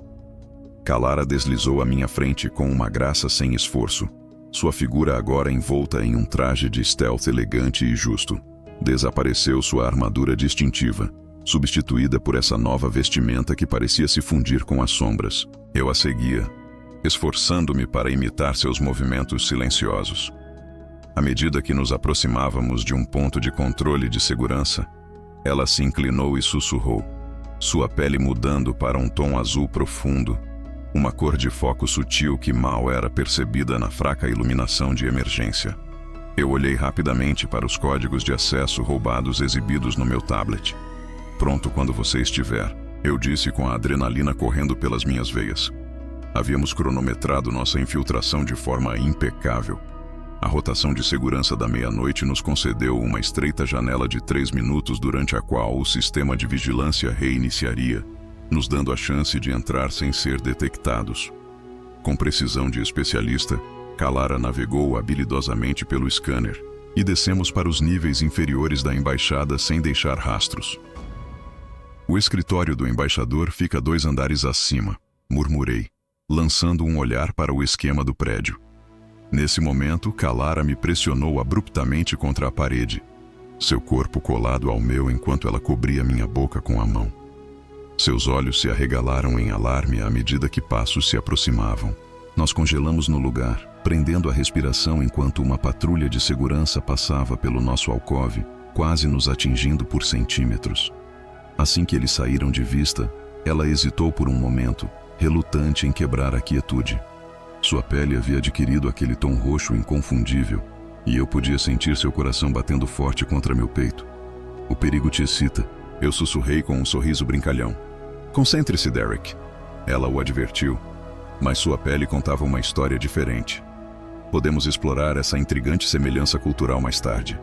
Kailara deslizou à minha frente com uma graça sem esforço. Sua figura agora envolta em um traje de stealth elegante e justo. Desapareceu sua armadura distintiva, substituída por essa nova vestimenta que parecia se fundir com as sombras. Eu a seguia, esforçando-me para imitar seus movimentos silenciosos. À medida que nos aproximávamos de um ponto de controle de segurança, ela se inclinou e sussurrou, sua pele mudando para um tom azul profundo, uma cor de foco sutil que mal era percebida na fraca iluminação de emergência. Eu olhei rapidamente para os códigos de acesso roubados exibidos no meu tablet. Pronto quando você estiver, eu disse com a adrenalina correndo pelas minhas veias. Havíamos cronometrado nossa infiltração de forma impecável. A rotação de segurança da meia-noite nos concedeu uma estreita janela de 3 minutos durante a qual o sistema de vigilância reiniciaria, nos dando a chance de entrar sem ser detectados. Com precisão de especialista, Kalara navegou habilidosamente pelo scanner e descemos para os níveis inferiores da embaixada sem deixar rastros. O escritório do embaixador fica 2 andares acima, murmurei, lançando um olhar para o esquema do prédio. Nesse momento, Kalara me pressionou abruptamente contra a parede, seu corpo colado ao meu enquanto ela cobria minha boca com a mão. Seus olhos se arregalaram em alarme à medida que passos se aproximavam. Nós congelamos no lugar, prendendo a respiração enquanto uma patrulha de segurança passava pelo nosso alcove, quase nos atingindo por centímetros. Assim que eles saíram de vista, ela hesitou por um momento, relutante em quebrar a quietude. Sua pele havia adquirido aquele tom roxo inconfundível, e eu podia sentir seu coração batendo forte contra meu peito. O perigo te excita, eu sussurrei com um sorriso brincalhão. Concentre-se, Derek. Ela o advertiu, mas sua pele contava uma história diferente. Podemos explorar essa intrigante semelhança cultural mais tarde.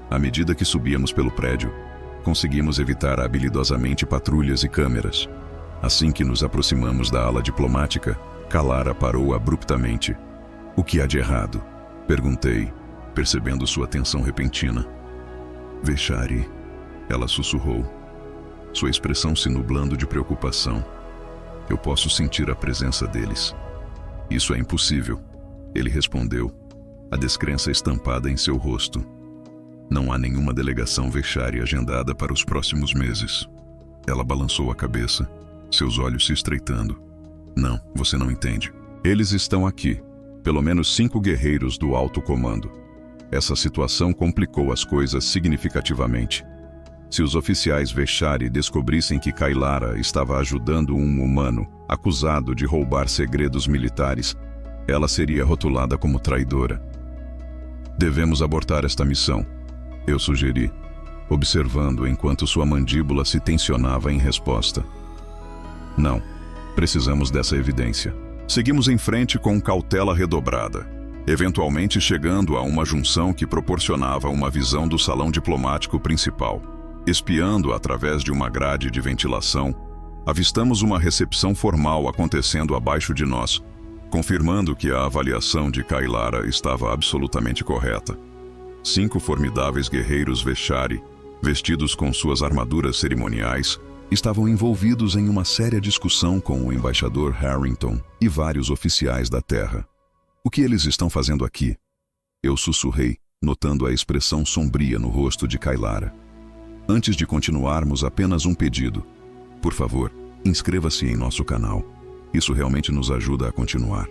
À medida que subíamos pelo prédio, conseguimos evitar habilidosamente patrulhas e câmeras. Assim que nos aproximamos da ala diplomática, Kalara parou abruptamente. O que há de errado? Perguntei, percebendo sua tensão repentina. Veshari, ela sussurrou, sua expressão se nublando de preocupação. Eu posso sentir a presença deles. Isso é impossível, ele respondeu, a descrença estampada em seu rosto. Não há nenhuma delegação Veshari agendada para os próximos meses. Ela balançou a cabeça, seus olhos se estreitando. Não, você não entende. Eles estão aqui. Pelo menos 5 guerreiros do alto comando. Essa situação complicou as coisas significativamente. Se os oficiais Veshari descobrissem que Kalara estava ajudando um humano acusado de roubar segredos militares, ela seria rotulada como traidora. Devemos abortar esta missão, eu sugeri, observando enquanto sua mandíbula se tensionava em resposta. Não, precisamos dessa evidência. Seguimos em frente com cautela redobrada, eventualmente chegando a uma junção que proporcionava uma visão do salão diplomático principal. Espiando através de uma grade de ventilação, avistamos uma recepção formal acontecendo abaixo de nós, confirmando que a avaliação de Kalara estava absolutamente correta. 5 formidáveis guerreiros Veshari, vestidos com suas armaduras cerimoniais, estavam envolvidos em uma séria discussão com o embaixador Harrington e vários oficiais da Terra. O que eles estão fazendo aqui? Eu sussurrei, notando a expressão sombria no rosto de Kalara. Antes de continuarmos, apenas um pedido. Por favor, inscreva-se em nosso canal. Isso realmente nos ajuda a continuar.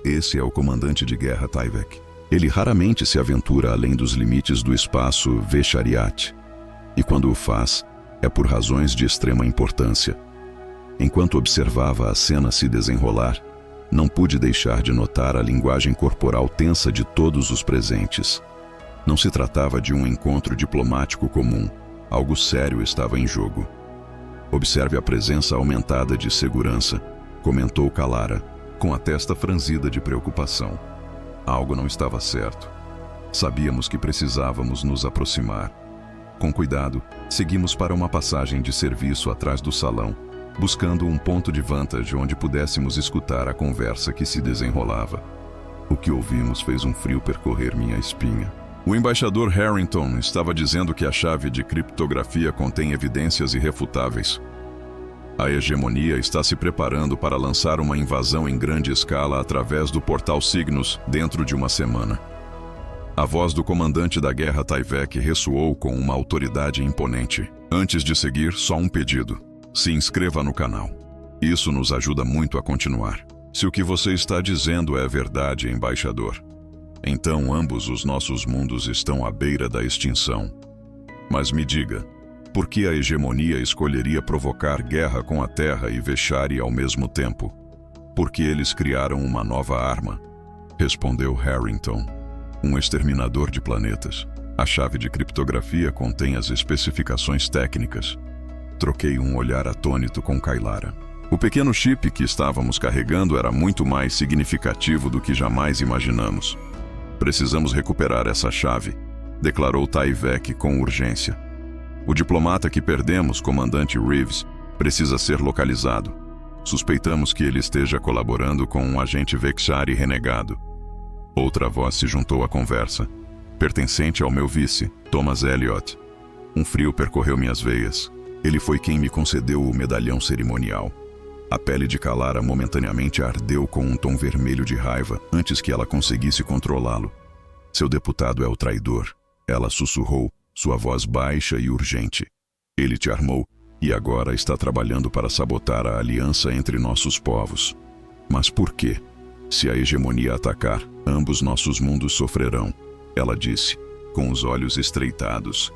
Esse é o comandante de guerra Tyvek. Ele raramente se aventura além dos limites do espaço Veshariat. E quando o faz, é por razões de extrema importância. Enquanto observava a cena se desenrolar, não pude deixar de notar a linguagem corporal tensa de todos os presentes. Não se tratava de um encontro diplomático comum. Algo sério estava em jogo. Observe a presença aumentada de segurança, comentou Kalara, com a testa franzida de preocupação. Algo não estava certo. Sabíamos que precisávamos nos aproximar. Com cuidado, seguimos para uma passagem de serviço atrás do salão, buscando um ponto de vantage onde pudéssemos escutar a conversa que se desenrolava. O que ouvimos fez um frio percorrer minha espinha. O embaixador Harrington estava dizendo que a chave de criptografia contém evidências irrefutáveis. A hegemonia está se preparando para lançar uma invasão em grande escala através do Portal Cygnus dentro de uma semana. A voz do comandante da guerra Tyvek ressoou com uma autoridade imponente. Antes de seguir, só um pedido. Se inscreva no canal. Isso nos ajuda muito a continuar. Se o que você está dizendo é verdade, embaixador, então ambos os nossos mundos estão à beira da extinção. Mas me diga, por que a hegemonia escolheria provocar guerra com a Terra e Veshari ao mesmo tempo? Porque eles criaram uma nova arma, respondeu Harrington, um exterminador de planetas. A chave de criptografia contém as especificações técnicas. Troquei um olhar atônito com Kailara. O pequeno chip que estávamos carregando era muito mais significativo do que jamais imaginamos. Precisamos recuperar essa chave, declarou Tyvek com urgência. O diplomata que perdemos, comandante Reeves, precisa ser localizado. Suspeitamos que ele esteja colaborando com um agente Veshari renegado. Outra voz se juntou à conversa, pertencente ao meu vice, Thomas Elliot. Um frio percorreu minhas veias. Ele foi quem me concedeu o medalhão cerimonial. A pele de Kailara momentaneamente ardeu com um tom vermelho de raiva antes que ela conseguisse controlá-lo. Seu deputado é o traidor, ela sussurrou, sua voz baixa e urgente. Ele te armou e agora está trabalhando para sabotar a aliança entre nossos povos. Mas por quê? Se a hegemonia atacar, ambos nossos mundos sofrerão, ela disse, com os olhos estreitados.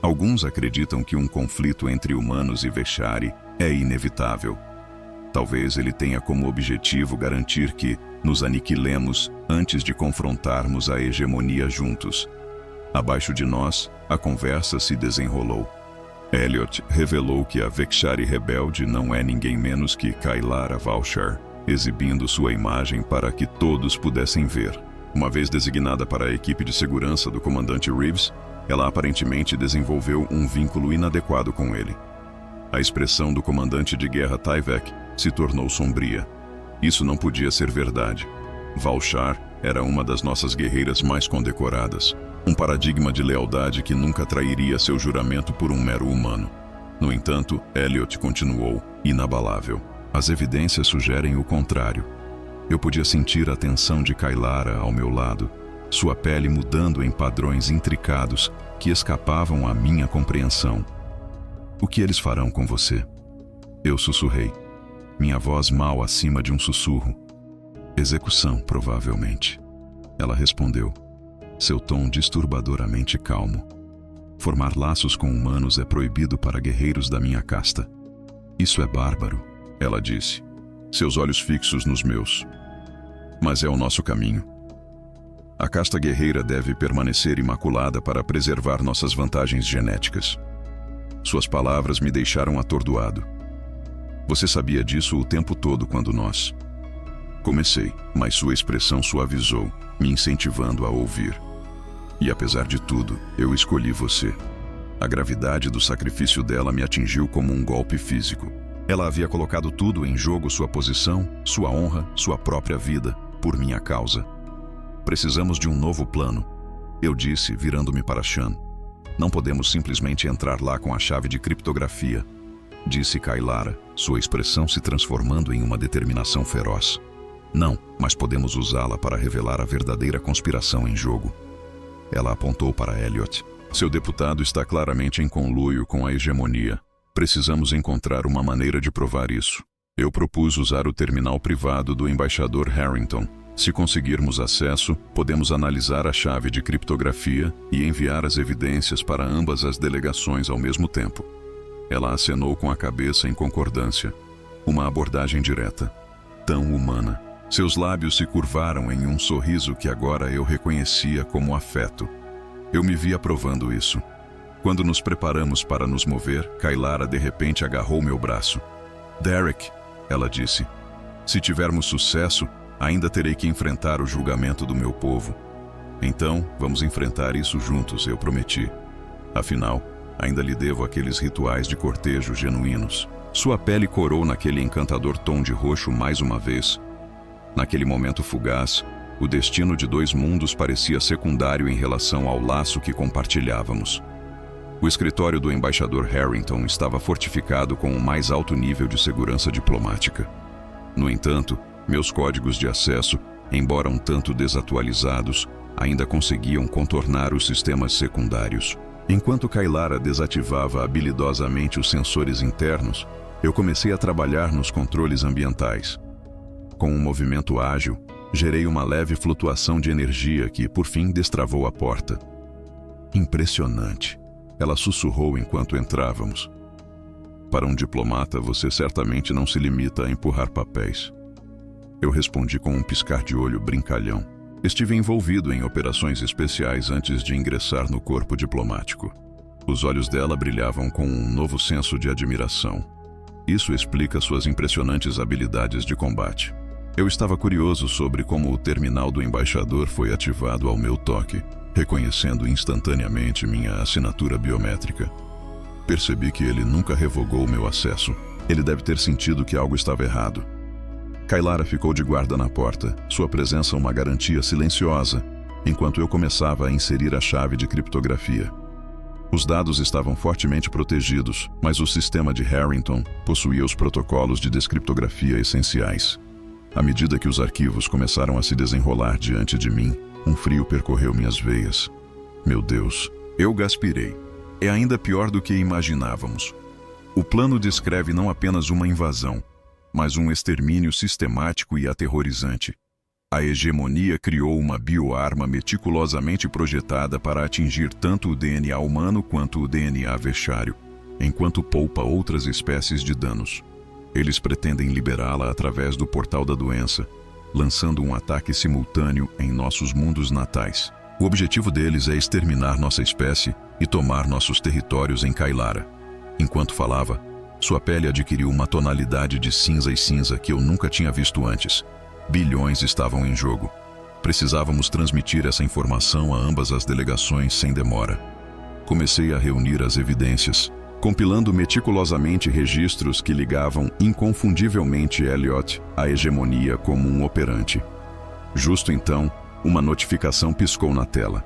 Alguns acreditam que um conflito entre humanos e Veshari é inevitável. Talvez ele tenha como objetivo garantir que nos aniquilemos antes de confrontarmos a hegemonia juntos. Abaixo de nós, a conversa se desenrolou. Elliot revelou que a Veshari rebelde não é ninguém menos que Kailara Valshar, exibindo sua imagem para que todos pudessem ver. Uma vez designada para a equipe de segurança do comandante Reeves, ela aparentemente desenvolveu um vínculo inadequado com ele. A expressão do comandante de guerra Tyvek se tornou sombria. Isso não podia ser verdade. Valshar era uma das nossas guerreiras mais condecoradas, um paradigma de lealdade que nunca trairia seu juramento por um mero humano. No entanto, Elliot continuou, inabalável. As evidências sugerem o contrário. Eu podia sentir a tensão de Kailara ao meu lado, sua pele mudando em padrões intricados que escapavam à minha compreensão. O que eles farão com você? Eu sussurrei, minha voz mal acima de um sussurro. Execução, provavelmente. Ela respondeu, seu tom disturbadoramente calmo. Formar laços com humanos é proibido para guerreiros da minha casta. Isso é bárbaro, ela disse, seus olhos fixos nos meus. Mas é o nosso caminho. A casta guerreira deve permanecer imaculada para preservar nossas vantagens genéticas. Suas palavras me deixaram atordoado. Você sabia disso o tempo todo quando nós... Comecei, mas sua expressão suavizou, me incentivando a ouvir. E apesar de tudo, eu escolhi você. A gravidade do sacrifício dela me atingiu como um golpe físico. Ela havia colocado tudo em jogo, sua posição, sua honra, sua própria vida, por minha causa. Precisamos de um novo plano, eu disse, virando-me para Shan. Não podemos simplesmente entrar lá com a chave de criptografia, disse Kailara, sua expressão se transformando em uma determinação feroz. Não, mas podemos usá-la para revelar a verdadeira conspiração em jogo. Ela apontou para Elliot. Seu deputado está claramente em conluio com a hegemonia. Precisamos encontrar uma maneira de provar isso. Eu propus usar o terminal privado do embaixador Harrington. Se conseguirmos acesso, podemos analisar a chave de criptografia e enviar as evidências para ambas as delegações ao mesmo tempo. Ela acenou com a cabeça em concordância. Uma abordagem direta, tão humana. Seus lábios se curvaram em um sorriso que agora eu reconhecia como afeto. Eu me vi aprovando isso. Quando nos preparamos para nos mover, Kailara de repente agarrou meu braço. Derek, ela disse, se tivermos sucesso, ainda terei que enfrentar o julgamento do meu povo. Então, vamos enfrentar isso juntos, eu prometi. Afinal, ainda lhe devo aqueles rituais de cortejo genuínos. Sua pele corou naquele encantador tom de roxo mais uma vez. Naquele momento fugaz, o destino de dois mundos parecia secundário em relação ao laço que compartilhávamos. O escritório do embaixador Harrington estava fortificado com o mais alto nível de segurança diplomática. No entanto, meus códigos de acesso, embora um tanto desatualizados, ainda conseguiam contornar os sistemas secundários. Enquanto Kailara desativava habilidosamente os sensores internos, eu comecei a trabalhar nos controles ambientais. Com um movimento ágil, gerei uma leve flutuação de energia que, por fim, destravou a porta. Impressionante, ela sussurrou enquanto entrávamos. Para um diplomata, você certamente não se limita a empurrar papéis. Eu respondi com um piscar de olho brincalhão. Estive envolvido em operações especiais antes de ingressar no corpo diplomático. Os olhos dela brilhavam com um novo senso de admiração. Isso explica suas impressionantes habilidades de combate. Eu estava curioso sobre como o terminal do embaixador foi ativado ao meu toque, reconhecendo instantaneamente minha assinatura biométrica. Percebi que ele nunca revogou meu acesso. Ele deve ter sentido que algo estava errado. Kailara ficou de guarda na porta, sua presença uma garantia silenciosa, enquanto eu começava a inserir a chave de criptografia. Os dados estavam fortemente protegidos, mas o sistema de Harrington possuía os protocolos de descriptografia essenciais. À medida que os arquivos começaram a se desenrolar diante de mim, um frio percorreu minhas veias. Meu Deus, eu gaspirei. É ainda pior do que imaginávamos. O plano descreve não apenas uma invasão, mas um extermínio sistemático e aterrorizante. A hegemonia criou uma bioarma meticulosamente projetada para atingir tanto o DNA humano quanto o DNA vexário, enquanto poupa outras espécies de danos. Eles pretendem liberá-la através do portal da doença, lançando um ataque simultâneo em nossos mundos natais. O objetivo deles é exterminar nossa espécie e tomar nossos territórios em Kailara. Enquanto falava, sua pele adquiriu uma tonalidade de cinza e cinza que eu nunca tinha visto antes. Bilhões estavam em jogo. Precisávamos transmitir essa informação a ambas as delegações sem demora. Comecei a reunir as evidências, compilando meticulosamente registros que ligavam inconfundivelmente Elliot à hegemonia como um operante. Justo então, uma notificação piscou na tela.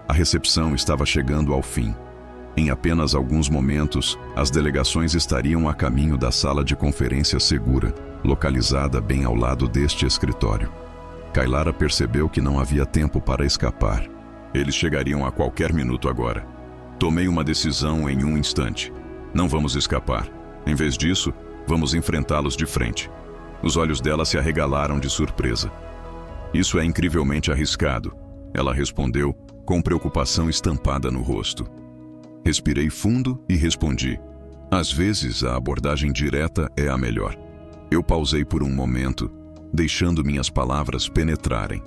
A recepção estava chegando ao fim. Em apenas alguns momentos, as delegações estariam a caminho da sala de conferência segura, localizada bem ao lado deste escritório. Kailara percebeu que não havia tempo para escapar. Eles chegariam a qualquer minuto agora. Tomei uma decisão em um instante. Não vamos escapar. Em vez disso, vamos enfrentá-los de frente. Os olhos dela se arregalaram de surpresa. Isso é incrivelmente arriscado, ela respondeu, com preocupação estampada no rosto. Respirei fundo e respondi. Às vezes, a abordagem direta é a melhor. Eu pausei por um momento, deixando minhas palavras penetrarem.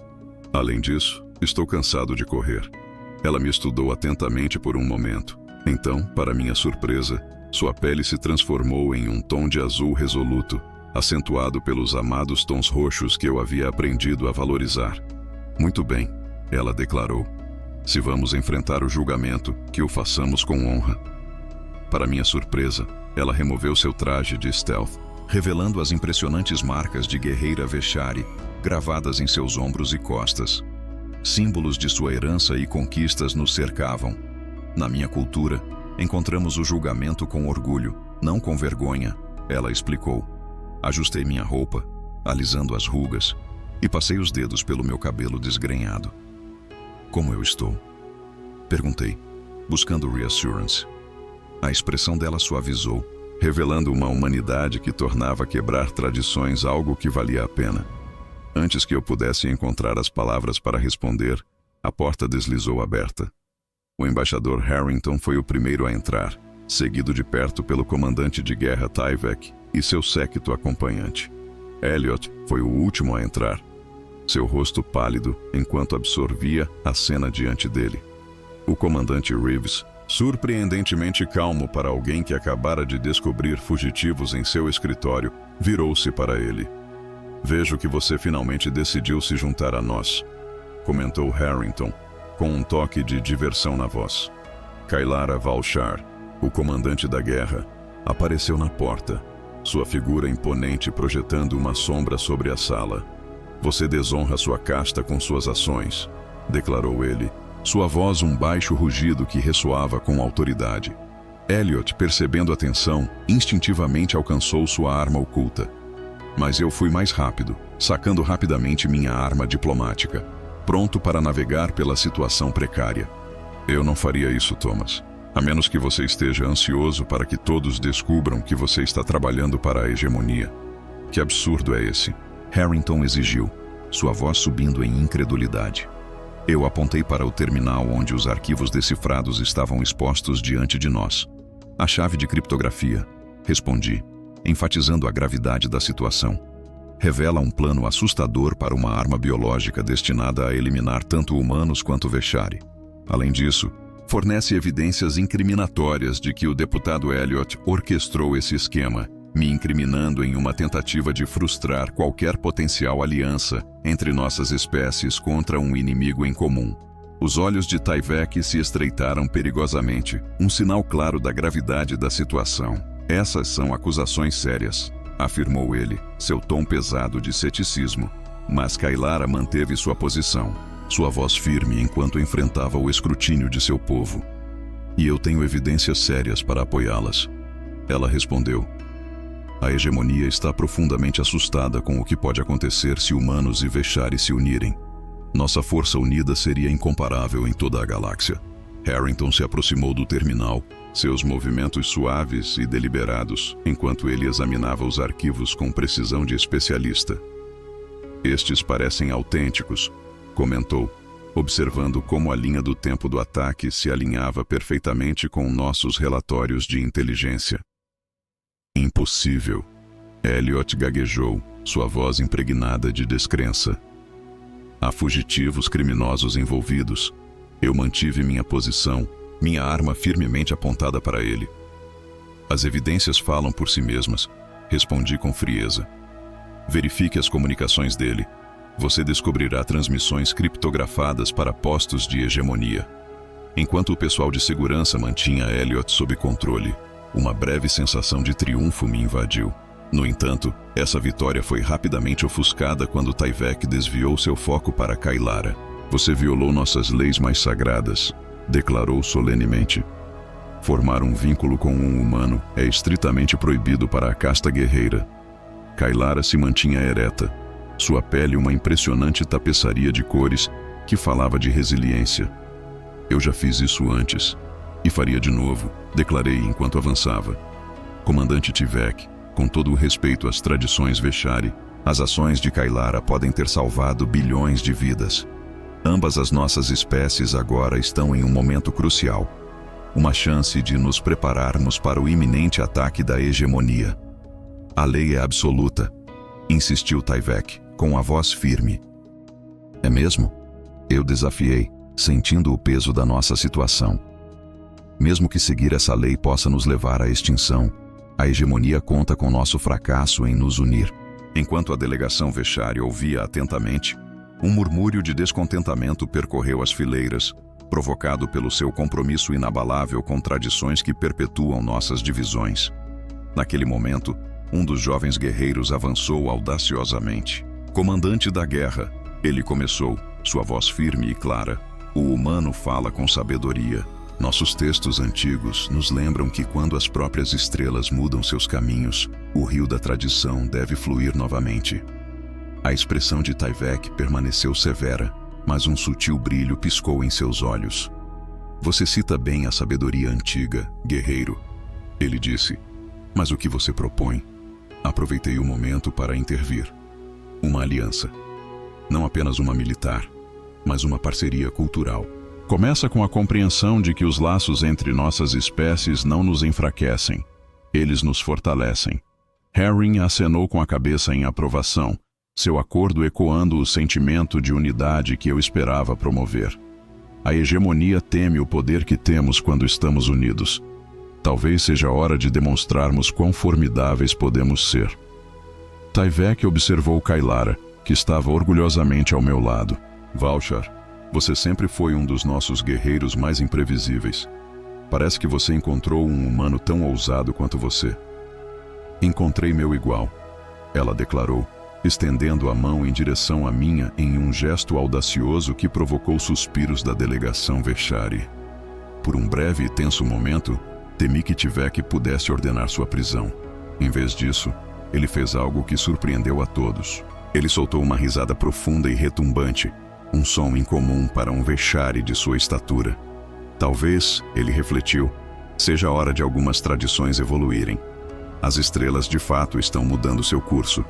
Além disso, estou cansado de correr. Ela me estudou atentamente por um momento. Então, para minha surpresa, sua pele se transformou em um tom de azul resoluto, acentuado pelos amados tons roxos que eu havia aprendido a valorizar. Muito bem, ela declarou. Se vamos enfrentar o julgamento, que o façamos com honra. Para minha surpresa, ela removeu seu traje de stealth, revelando as impressionantes marcas de guerreira Veshari gravadas em seus ombros e costas. Símbolos de sua herança e conquistas nos cercavam. Na minha cultura, encontramos o julgamento com orgulho, não com vergonha, ela explicou. Ajustei minha roupa, alisando as rugas, e passei os dedos pelo meu cabelo desgrenhado. Como eu estou? Perguntei, buscando reassurance. A expressão dela suavizou, revelando uma humanidade que tornava quebrar tradições algo que valia a pena. Antes que eu pudesse encontrar as palavras para responder, a porta deslizou aberta. O embaixador Harrington foi o primeiro a entrar, seguido de perto pelo comandante de guerra Tyvek e seu séquito acompanhante. Elliot foi o último a entrar, seu rosto pálido enquanto absorvia a cena diante dele. O comandante Reeves, surpreendentemente calmo para alguém que acabara de descobrir fugitivos em seu escritório, virou-se para ele. Vejo que você finalmente decidiu se juntar a nós, comentou Harrington, com um toque de diversão na voz. Kailara Valshar, o comandante da guerra, apareceu na porta, sua figura imponente projetando uma sombra sobre a sala. Você desonra sua casta com suas ações, declarou ele, Sua voz um baixo rugido que ressoava com autoridade. Elliot, percebendo a tensão, instintivamente alcançou sua arma oculta. Mas eu fui mais rápido, sacando rapidamente minha arma diplomática, pronto para navegar pela situação precária. Eu não faria isso, Thomas. A menos que você esteja ansioso para que todos descubram que você está trabalhando para a hegemonia. Que absurdo é esse? Harrington exigiu, sua voz subindo em incredulidade. Eu apontei para o terminal onde os arquivos decifrados estavam expostos diante de nós. A chave de criptografia, respondi, enfatizando a gravidade da situação. Revela um plano assustador para uma arma biológica destinada a eliminar tanto humanos quanto Veshari. Além disso, fornece evidências incriminatórias de que o deputado Elliot orquestrou esse esquema, me incriminando em uma tentativa de frustrar qualquer potencial aliança entre nossas espécies contra um inimigo em comum. Os olhos de Tyvek se estreitaram perigosamente, um sinal claro da gravidade da situação. Essas são acusações sérias, afirmou ele, seu tom pesado de ceticismo. Mas Kailara manteve sua posição, sua voz firme enquanto enfrentava o escrutínio de seu povo. E eu tenho evidências sérias para apoiá-las. Ela respondeu. A hegemonia está profundamente assustada com o que pode acontecer se humanos e Veshari se unirem. Nossa força unida seria incomparável em toda a galáxia. Harrington se aproximou do terminal, seus movimentos suaves e deliberados, enquanto ele examinava os arquivos com precisão de especialista. Estes parecem autênticos, comentou, observando como a linha do tempo do ataque se alinhava perfeitamente com nossos relatórios de inteligência. Impossível. Elliot gaguejou, sua voz impregnada de descrença. Há fugitivos criminosos envolvidos. Eu mantive minha posição, minha arma firmemente apontada para ele. As evidências falam por si mesmas, respondi com frieza. Verifique as comunicações dele. Você descobrirá transmissões criptografadas para postos de hegemonia. Enquanto o pessoal de segurança mantinha Elliot sob controle, uma breve sensação de triunfo me invadiu. No entanto, essa vitória foi rapidamente ofuscada quando Tyvek desviou seu foco para Kailara. Você violou nossas leis mais sagradas, declarou solenemente. Formar um vínculo com um humano é estritamente proibido para a casta guerreira. Kailara se mantinha ereta, sua pele uma impressionante tapeçaria de cores que falava de resiliência. Eu já fiz isso antes, e faria de novo, declarei enquanto avançava. Comandante Tyvek, com todo o respeito às tradições Veshari, as ações de Kailara podem ter salvado bilhões de vidas. Ambas as nossas espécies agora estão em um momento crucial. Uma chance de nos prepararmos para o iminente ataque da hegemonia. A lei é absoluta, insistiu Tyvek, com a voz firme. É mesmo? Eu desafiei, sentindo o peso da nossa situação. Mesmo que seguir essa lei possa nos levar à extinção, a hegemonia conta com nosso fracasso em nos unir. Enquanto a delegação Veshari ouvia atentamente, um murmúrio de descontentamento percorreu as fileiras, provocado pelo seu compromisso inabalável com tradições que perpetuam nossas divisões. Naquele momento, um dos jovens guerreiros avançou audaciosamente. Comandante da guerra, ele começou, sua voz firme e clara. O humano fala com sabedoria. Nossos textos antigos nos lembram que quando as próprias estrelas mudam seus caminhos, o rio da tradição deve fluir novamente. A expressão de Tyvek permaneceu severa, mas um sutil brilho piscou em seus olhos. Você cita bem a sabedoria antiga, guerreiro, ele disse. Mas o que você propõe? Aproveitei o momento para intervir. Uma aliança. Não apenas uma militar, mas uma parceria cultural. Começa com a compreensão de que os laços entre nossas espécies não nos enfraquecem. Eles nos fortalecem. Harry acenou com a cabeça em aprovação, seu acordo ecoando o sentimento de unidade que eu esperava promover. A hegemonia teme o poder que temos quando estamos unidos. Talvez seja hora de demonstrarmos quão formidáveis podemos ser. Tyvek observou Kailara, que estava orgulhosamente ao meu lado. Valshar, você sempre foi um dos nossos guerreiros mais imprevisíveis. Parece que você encontrou um humano tão ousado quanto você. Encontrei meu igual, ela declarou, estendendo a mão em direção à minha em um gesto audacioso que provocou suspiros da delegação Veshari. Por um breve e tenso momento, temi que Tivek pudesse ordenar sua prisão. Em vez disso, ele fez algo que surpreendeu a todos. Ele soltou uma risada profunda e retumbante, um som incomum para um Veshari de sua estatura. Talvez, ele refletiu, seja a hora de algumas tradições evoluírem. As estrelas de fato estão mudando seu curso.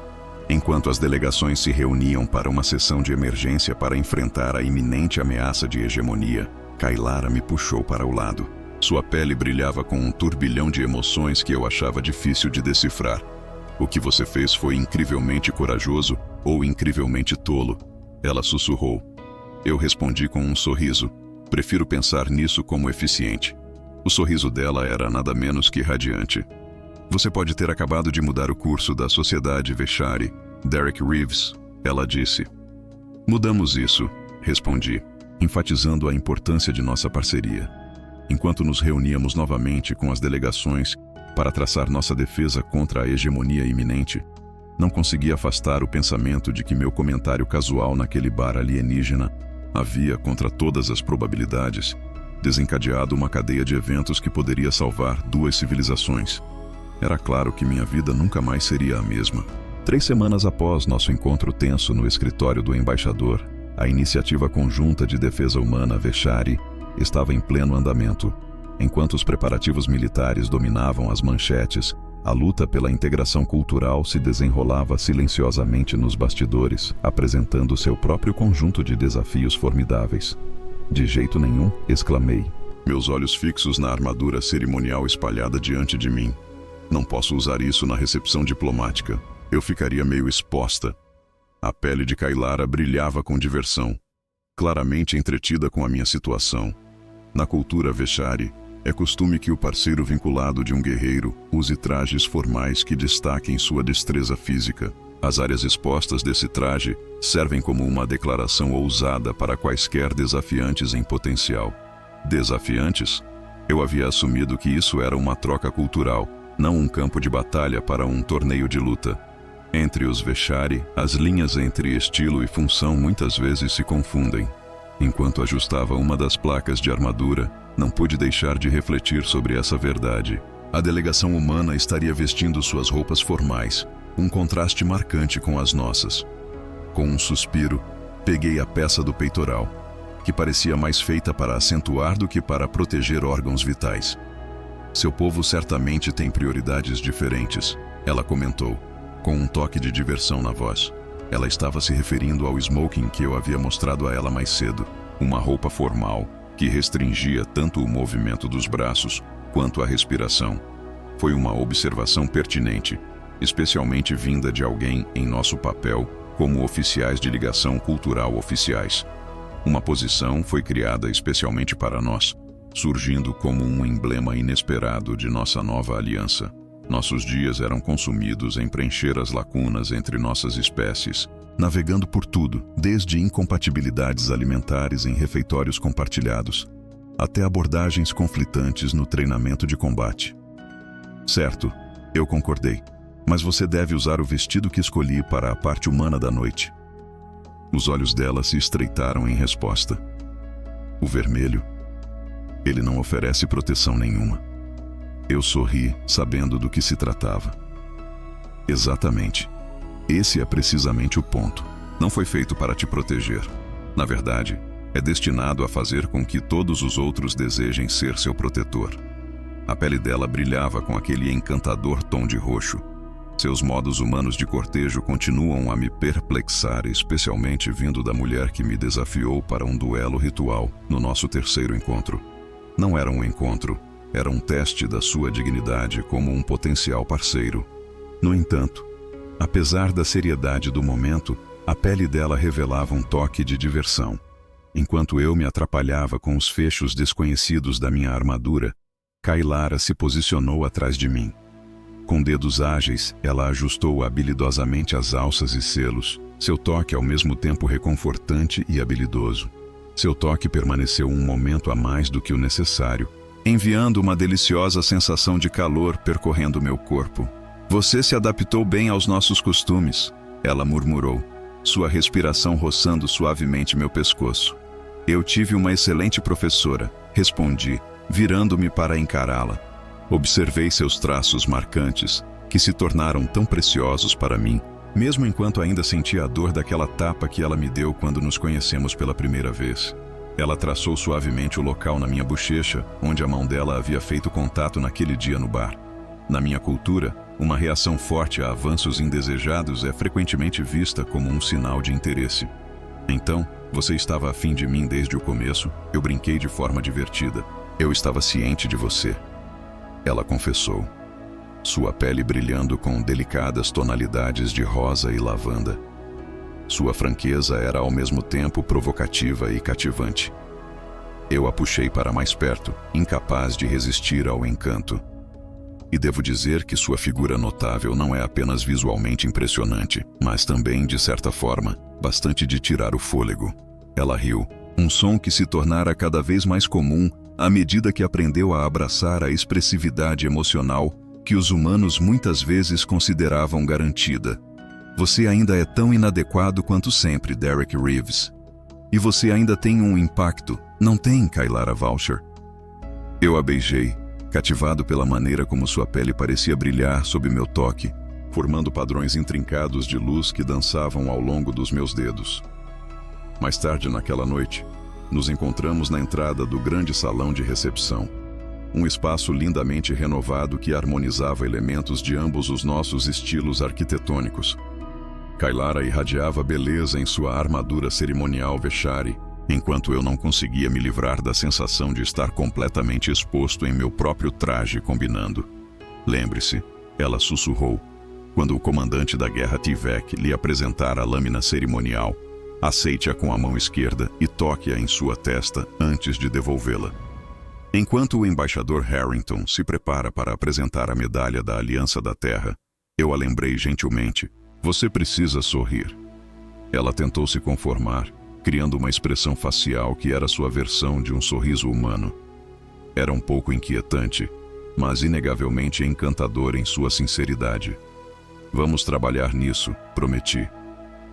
Enquanto as delegações se reuniam para uma sessão de emergência para enfrentar a iminente ameaça de hegemonia, Kailara me puxou para o lado. Sua pele brilhava com um turbilhão de emoções que eu achava difícil de decifrar. O que você fez foi incrivelmente corajoso ou incrivelmente tolo, ela sussurrou. Eu respondi com um sorriso. Prefiro pensar nisso como eficiente. O sorriso dela era nada menos que radiante. Você pode ter acabado de mudar o curso da sociedade Veshari, Derek Reeves, ela disse. Mudamos isso, respondi, enfatizando a importância de nossa parceria. Enquanto nos reuníamos novamente com as delegações para traçar nossa defesa contra a hegemonia iminente, não consegui afastar o pensamento de que meu comentário casual naquele bar alienígena havia, contra todas as probabilidades, desencadeado uma cadeia de eventos que poderia salvar 2 civilizações. Era claro que minha vida nunca mais seria a mesma. 3 semanas após nosso encontro tenso no escritório do embaixador, a iniciativa conjunta de defesa humana Veshari estava em pleno andamento. Enquanto os preparativos militares dominavam as manchetes, a luta pela integração cultural se desenrolava silenciosamente nos bastidores, apresentando seu próprio conjunto de desafios formidáveis. De jeito nenhum, exclamei, meus olhos fixos na armadura cerimonial espalhada diante de mim. Não posso usar isso na recepção diplomática. Eu ficaria meio exposta. A pele de Kailara brilhava com diversão, claramente entretida com a minha situação. Na cultura Veshari, é costume que o parceiro vinculado de um guerreiro use trajes formais que destaquem sua destreza física. As áreas expostas desse traje servem como uma declaração ousada para quaisquer desafiantes em potencial. Desafiantes? Eu havia assumido que isso era uma troca cultural, não um campo de batalha para um torneio de luta. Entre os Veshari, as linhas entre estilo e função muitas vezes se confundem. Enquanto ajustava uma das placas de armadura, não pude deixar de refletir sobre essa verdade. A delegação humana estaria vestindo suas roupas formais, um contraste marcante com as nossas. Com um suspiro, peguei a peça do peitoral, que parecia mais feita para acentuar do que para proteger órgãos vitais. Seu povo certamente tem prioridades diferentes, ela comentou, com um toque de diversão na voz. Ela estava se referindo ao smoking que eu havia mostrado a ela mais cedo, uma roupa formal que restringia tanto o movimento dos braços quanto a respiração. Foi uma observação pertinente, especialmente vinda de alguém em nosso papel como oficiais de ligação cultural oficiais. Uma posição foi criada especialmente para nós, surgindo como um emblema inesperado de nossa nova aliança. Nossos dias eram consumidos em preencher as lacunas entre nossas espécies, navegando por tudo, desde incompatibilidades alimentares em refeitórios compartilhados, até abordagens conflitantes no treinamento de combate. Certo, eu concordei, mas você deve usar o vestido que escolhi para a parte humana da noite. Os olhos dela se estreitaram em resposta. O vermelho, ele não oferece proteção nenhuma. Eu sorri, sabendo do que se tratava. Exatamente. Esse é precisamente o ponto. Não foi feito para te proteger. Na verdade, é destinado a fazer com que todos os outros desejem ser seu protetor. A pele dela brilhava com aquele encantador tom de roxo. Seus modos humanos de cortejo continuam a me perplexar, especialmente vindo da mulher que me desafiou para um duelo ritual no nosso terceiro encontro. Não era um encontro, era um teste da sua dignidade como um potencial parceiro. No entanto, apesar da seriedade do momento, a pele dela revelava um toque de diversão. Enquanto eu me atrapalhava com os fechos desconhecidos da minha armadura, Kailara se posicionou atrás de mim. Com dedos ágeis, ela ajustou habilidosamente as alças e selos, seu toque ao mesmo tempo reconfortante e habilidoso. Seu toque permaneceu um momento a mais do que o necessário, enviando uma deliciosa sensação de calor percorrendo meu corpo. Você se adaptou bem aos nossos costumes. Ela murmurou, sua respiração roçando suavemente meu pescoço. Eu tive uma excelente professora, respondi, virando-me para encará-la. Observei seus traços marcantes, que se tornaram tão preciosos para mim, mesmo enquanto ainda sentia a dor daquela tapa que ela me deu quando nos conhecemos pela primeira vez. Ela traçou suavemente o local na minha bochecha, onde a mão dela havia feito contato naquele dia no bar. Na minha cultura, uma reação forte a avanços indesejados é frequentemente vista como um sinal de interesse. Então, você estava afim de mim desde o começo, eu brinquei de forma divertida. Eu estava ciente de você. Ela confessou, sua pele brilhando com delicadas tonalidades de rosa e lavanda. Sua franqueza era ao mesmo tempo provocativa e cativante. Eu a puxei para mais perto, incapaz de resistir ao encanto. E devo dizer que sua figura notável não é apenas visualmente impressionante, mas também, de certa forma, bastante de tirar o fôlego. Ela riu, um som que se tornara cada vez mais comum à medida que aprendeu a abraçar a expressividade emocional que os humanos muitas vezes consideravam garantida. Você ainda é tão inadequado quanto sempre, Derek Reeves. E você ainda tem um impacto, não tem, Kailara Valcher? Eu a beijei, cativado pela maneira como sua pele parecia brilhar sob meu toque, formando padrões intrincados de luz que dançavam ao longo dos meus dedos. Mais tarde naquela noite, nos encontramos na entrada do grande salão de recepção. Um espaço lindamente renovado que harmonizava elementos de ambos os nossos estilos arquitetônicos. Kailara irradiava beleza em sua armadura cerimonial veshari, enquanto eu não conseguia me livrar da sensação de estar completamente exposto em meu próprio traje combinando. Lembre-se, ela sussurrou, quando o comandante da guerra Tivek lhe apresentara a lâmina cerimonial. Aceite-a com a mão esquerda e toque-a em sua testa antes de devolvê-la. Enquanto o embaixador Harrington se prepara para apresentar a medalha da Aliança da Terra, eu a lembrei gentilmente. Você precisa sorrir. Ela tentou se conformar, criando uma expressão facial que era sua versão de um sorriso humano. Era um pouco inquietante, mas inegavelmente encantador em sua sinceridade. Vamos trabalhar nisso, prometi.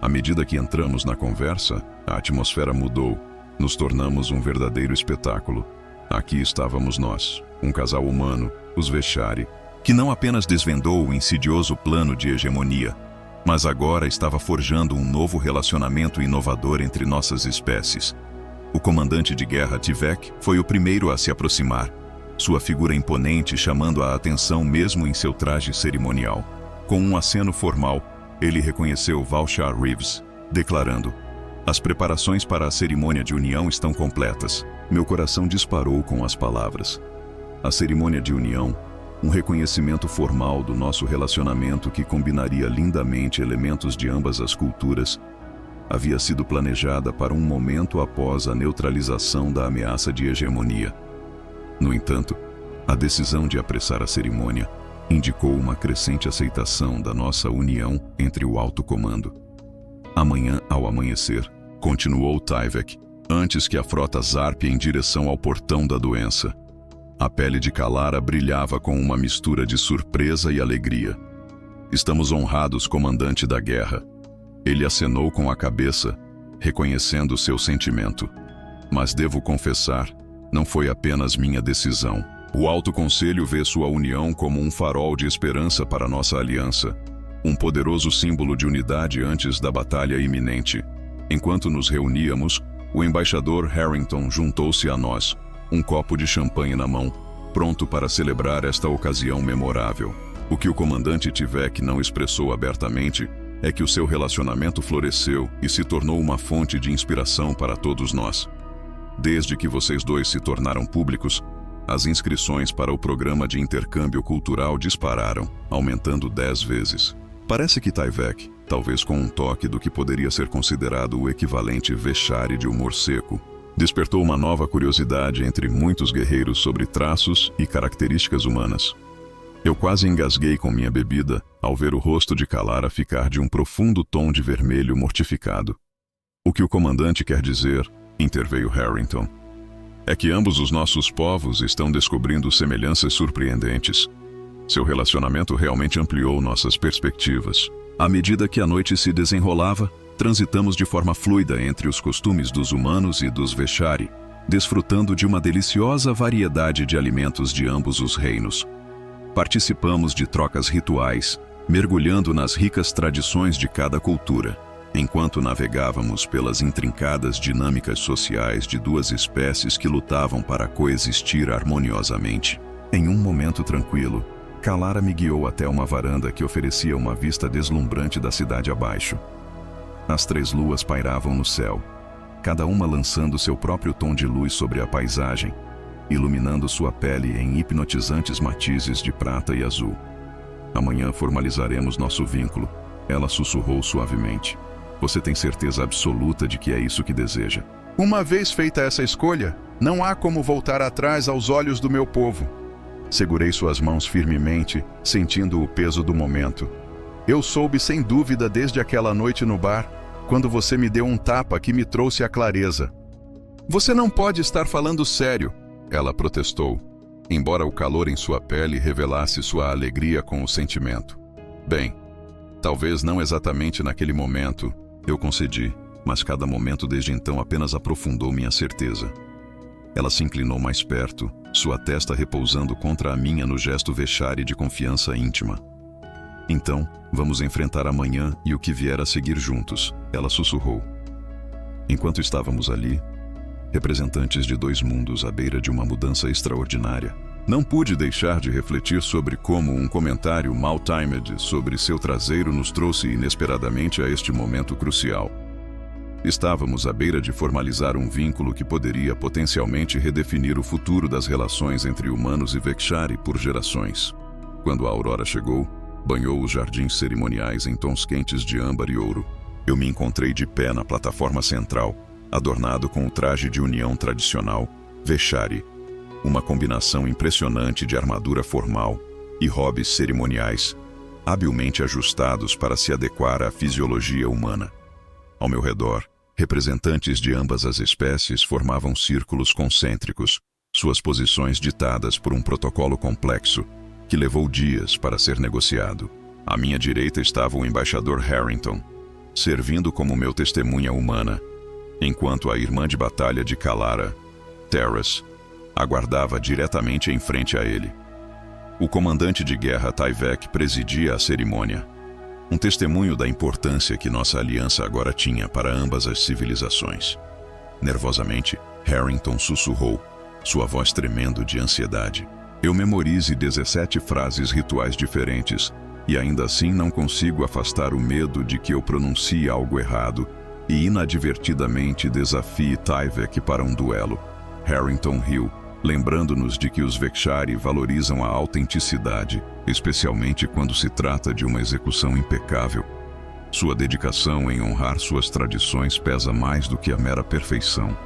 À medida que entramos na conversa, a atmosfera mudou. Nos tornamos um verdadeiro espetáculo. Aqui estávamos nós, um casal humano, os Veshari, que não apenas desvendou o insidioso plano de hegemonia, mas agora estava forjando um novo relacionamento inovador entre nossas espécies. O comandante de guerra Tivek foi o primeiro a se aproximar, sua figura imponente chamando a atenção mesmo em seu traje cerimonial. Com um aceno formal, ele reconheceu Valchar Reeves, declarando: as preparações para a cerimônia de união estão completas. Meu coração disparou com as palavras. A cerimônia de união, um reconhecimento formal do nosso relacionamento que combinaria lindamente elementos de ambas as culturas, havia sido planejada para um momento após a neutralização da ameaça de hegemonia. No entanto, a decisão de apressar a cerimônia indicou uma crescente aceitação da nossa união entre o alto comando. Amanhã, ao amanhecer, continuou Tivek, antes que a frota zarpe em direção ao portão da doença. A pele de Kailara brilhava com uma mistura de surpresa e alegria. Estamos honrados, comandante da guerra. Ele acenou com a cabeça, reconhecendo seu sentimento. Mas devo confessar, não foi apenas minha decisão. O Alto Conselho vê sua união como um farol de esperança para nossa aliança, um poderoso símbolo de unidade antes da batalha iminente. Enquanto nos reuníamos, o embaixador Harrington juntou-se a nós, um copo de champanhe na mão, pronto para celebrar esta ocasião memorável. O que o comandante Tivek não expressou abertamente é que o seu relacionamento floresceu e se tornou uma fonte de inspiração para todos nós. Desde que vocês dois se tornaram públicos, as inscrições para o programa de intercâmbio cultural dispararam, aumentando 10 vezes. Parece que Tivek, talvez com um toque do que poderia ser considerado o equivalente veshari de humor seco, despertou uma nova curiosidade entre muitos guerreiros sobre traços e características humanas. Eu quase engasguei com minha bebida ao ver o rosto de Kailara ficar de um profundo tom de vermelho mortificado. O que o comandante quer dizer, interveio Harrington, é que ambos os nossos povos estão descobrindo semelhanças surpreendentes. Seu relacionamento realmente ampliou nossas perspectivas. À medida que a noite se desenrolava, transitamos de forma fluida entre os costumes dos humanos e dos Veshari, desfrutando de uma deliciosa variedade de alimentos de ambos os reinos. Participamos de trocas rituais, mergulhando nas ricas tradições de cada cultura, enquanto navegávamos pelas intrincadas dinâmicas sociais de duas espécies que lutavam para coexistir harmoniosamente. Em um momento tranquilo, Kalara me guiou até uma varanda que oferecia uma vista deslumbrante da cidade abaixo. As 3 luas pairavam no céu, cada uma lançando seu próprio tom de luz sobre a paisagem, iluminando sua pele em hipnotizantes matizes de prata e azul. Amanhã formalizaremos nosso vínculo, ela sussurrou suavemente. Você tem certeza absoluta de que é isso que deseja? Uma vez feita essa escolha, não há como voltar atrás aos olhos do meu povo. Segurei suas mãos firmemente, sentindo o peso do momento. Eu soube sem dúvida desde aquela noite no bar, quando você me deu um tapa que me trouxe a clareza. Você não pode estar falando sério, ela protestou, embora o calor em sua pele revelasse sua alegria com o sentimento. Bem, talvez não exatamente naquele momento, eu concedi, mas cada momento desde então apenas aprofundou minha certeza. Ela se inclinou mais perto, sua testa repousando contra a minha no gesto Veshari de confiança íntima. Então, vamos enfrentar amanhã e o que vier a seguir juntos, ela sussurrou. Enquanto estávamos ali, representantes de 2 mundos à beira de uma mudança extraordinária, não pude deixar de refletir sobre como um comentário mal-timed sobre seu traseiro nos trouxe inesperadamente a este momento crucial. Estávamos à beira de formalizar um vínculo que poderia potencialmente redefinir o futuro das relações entre humanos e Vekshari por gerações. Quando a aurora chegou, banhou os jardins cerimoniais em tons quentes de âmbar e ouro. Eu me encontrei de pé na plataforma central, adornado com o traje de união tradicional, Veshari, uma combinação impressionante de armadura formal e hobbies cerimoniais, habilmente ajustados para se adequar à fisiologia humana. Ao meu redor, representantes de ambas as espécies formavam círculos concêntricos, suas posições ditadas por um protocolo complexo, que levou dias para ser negociado. À minha direita estava o embaixador Harrington, servindo como meu testemunha humana, enquanto a irmã de batalha de Kalara, Terrace, aguardava diretamente em frente a ele. O comandante de guerra Tyvek presidia a cerimônia, um testemunho da importância que nossa aliança agora tinha para ambas as civilizações. Nervosamente, Harrington sussurrou, sua voz tremendo de ansiedade. Eu memorize 17 frases rituais diferentes, e ainda assim não consigo afastar o medo de que eu pronuncie algo errado e inadvertidamente desafie Tyvek para um duelo. Harrington riu, lembrando-nos de que os Vekshari valorizam a autenticidade, especialmente quando se trata de uma execução impecável. Sua dedicação em honrar suas tradições pesa mais do que a mera perfeição.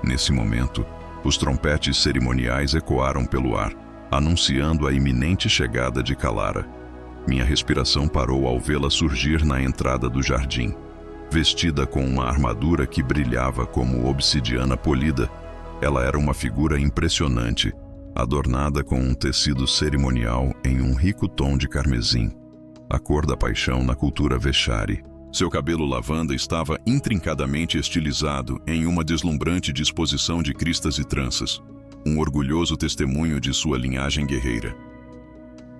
Nesse momento, os trompetes cerimoniais ecoaram pelo ar, anunciando a iminente chegada de Kalara. Minha respiração parou ao vê-la surgir na entrada do jardim. Vestida com uma armadura que brilhava como obsidiana polida, ela era uma figura impressionante, adornada com um tecido cerimonial em um rico tom de carmesim, a cor da paixão na cultura Veshari. Seu cabelo lavanda estava intrincadamente estilizado em uma deslumbrante disposição de cristas e tranças, um orgulhoso testemunho de sua linhagem guerreira.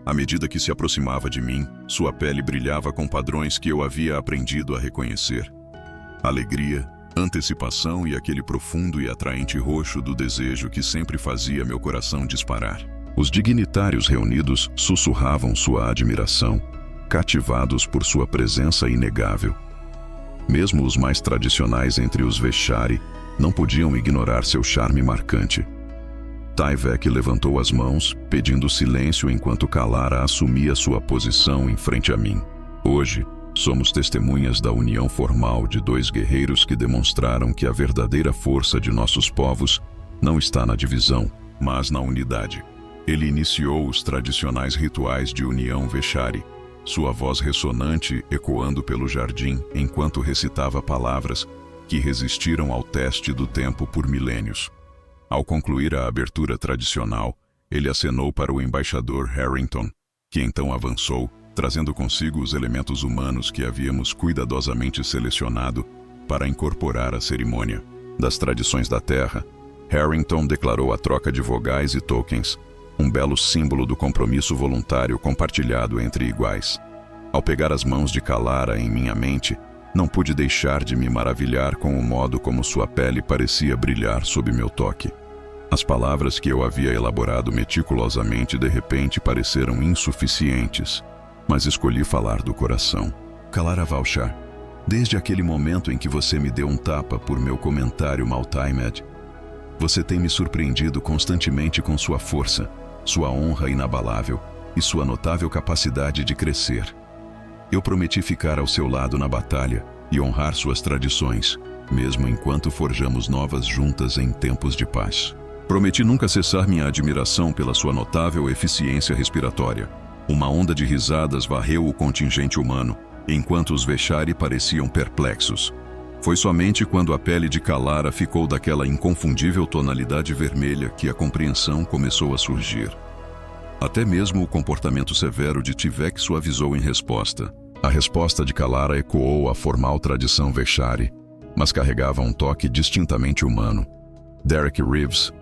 À medida que se aproximava de mim, sua pele brilhava com padrões que eu havia aprendido a reconhecer. Alegria, antecipação e aquele profundo e atraente roxo do desejo que sempre fazia meu coração disparar. Os dignitários reunidos sussurravam sua admiração, cativados por sua presença inegável. Mesmo os mais tradicionais entre os Veshari não podiam ignorar seu charme marcante. Tyvek levantou as mãos, pedindo silêncio enquanto Kalara assumia sua posição em frente a mim. Hoje, somos testemunhas da união formal de 2 guerreiros que demonstraram que a verdadeira força de nossos povos não está na divisão, mas na unidade. Ele iniciou os tradicionais rituais de união Veshari, sua voz ressonante ecoando pelo jardim enquanto recitava palavras que resistiram ao teste do tempo por milênios. Ao concluir a abertura tradicional, ele acenou para o embaixador Harrington, que então avançou, trazendo consigo os elementos humanos que havíamos cuidadosamente selecionado para incorporar à cerimônia. Das tradições da Terra, Harrington declarou a troca de vogais e tokens, um belo símbolo do compromisso voluntário compartilhado entre iguais. Ao pegar as mãos de Kalara em minha mente, não pude deixar de me maravilhar com o modo como sua pele parecia brilhar sob meu toque. As palavras que eu havia elaborado meticulosamente de repente pareceram insuficientes, mas escolhi falar do coração. Kalara Valshar, desde aquele momento em que você me deu um tapa por meu comentário mal-timed, você tem me surpreendido constantemente com sua força, sua honra inabalável e sua notável capacidade de crescer. Eu prometi ficar ao seu lado na batalha e honrar suas tradições, mesmo enquanto forjamos novas juntas em tempos de paz. Prometi nunca cessar minha admiração pela sua notável eficiência respiratória. Uma onda de risadas varreu o contingente humano, enquanto os Veshari pareciam perplexos. Foi somente quando a pele de Kalara ficou daquela inconfundível tonalidade vermelha que a compreensão começou a surgir. Até mesmo o comportamento severo de Tivek suavizou em resposta. A resposta de Kalara ecoou a formal tradição Veshari, mas carregava um toque distintamente humano. Derek Reeves,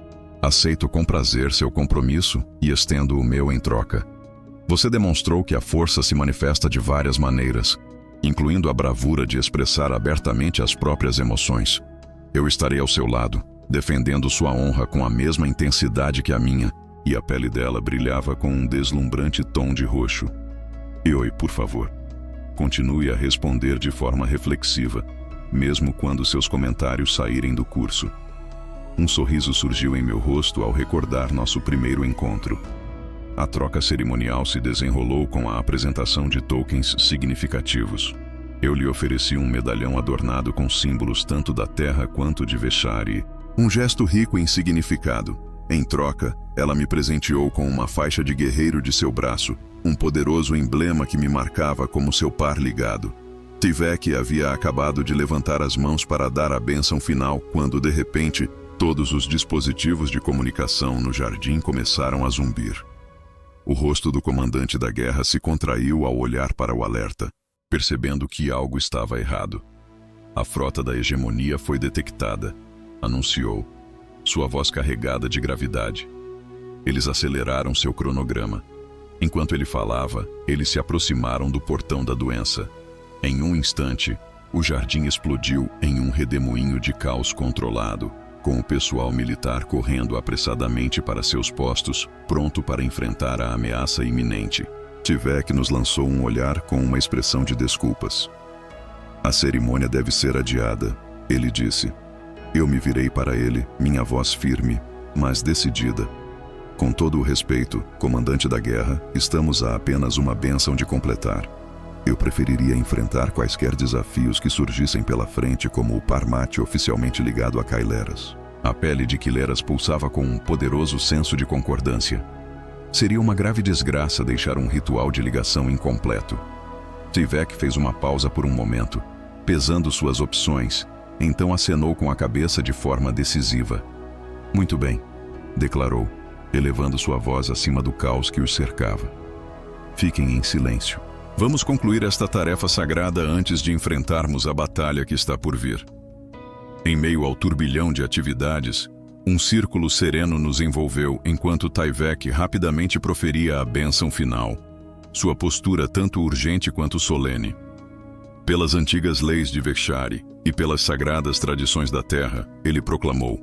aceito com prazer seu compromisso e estendo o meu em troca. Você demonstrou que a força se manifesta de várias maneiras, incluindo a bravura de expressar abertamente as próprias emoções. Eu estarei ao seu lado, defendendo sua honra com a mesma intensidade que a minha, e a pele dela brilhava com um deslumbrante tom de roxo. Oi, por favor. Continue a responder de forma reflexiva, mesmo quando seus comentários saírem do curso. Um sorriso surgiu em meu rosto ao recordar nosso primeiro encontro. A troca cerimonial se desenrolou com a apresentação de tokens significativos. Eu lhe ofereci um medalhão adornado com símbolos tanto da Terra quanto de Veshari, um gesto rico em significado. Em troca, ela me presenteou com uma faixa de guerreiro de seu braço, um poderoso emblema que me marcava como seu par ligado. Tivek havia acabado de levantar as mãos para dar a bênção final quando, de repente, todos os dispositivos de comunicação no jardim começaram a zumbir. O rosto do comandante da guerra se contraiu ao olhar para o alerta, percebendo que algo estava errado. A frota da hegemonia foi detectada, anunciou, sua voz carregada de gravidade. Eles aceleraram seu cronograma. Enquanto ele falava, eles se aproximaram do portão da doença. Em um instante, o jardim explodiu em um redemoinho de caos controlado, com o pessoal militar correndo apressadamente para seus postos, pronto para enfrentar a ameaça iminente. Tivek nos lançou um olhar com uma expressão de desculpas. A cerimônia deve ser adiada, ele disse. Eu me virei para ele, minha voz firme, mas decidida. Com todo o respeito, comandante da guerra, estamos a apenas uma bênção de completar. Eu preferiria enfrentar quaisquer desafios que surgissem pela frente, como o Parmate oficialmente ligado a Kaileras. A pele de Kaileras pulsava com um poderoso senso de concordância. Seria uma grave desgraça deixar um ritual de ligação incompleto. Tivek fez uma pausa por um momento, pesando suas opções, então acenou com a cabeça de forma decisiva. Muito bem, declarou, elevando sua voz acima do caos que os cercava. Fiquem em silêncio. Vamos concluir esta tarefa sagrada antes de enfrentarmos a batalha que está por vir. Em meio ao turbilhão de atividades, um círculo sereno nos envolveu enquanto Tivek rapidamente proferia a bênção final, sua postura tanto urgente quanto solene. Pelas antigas leis de Veshari e pelas sagradas tradições da Terra, ele proclamou: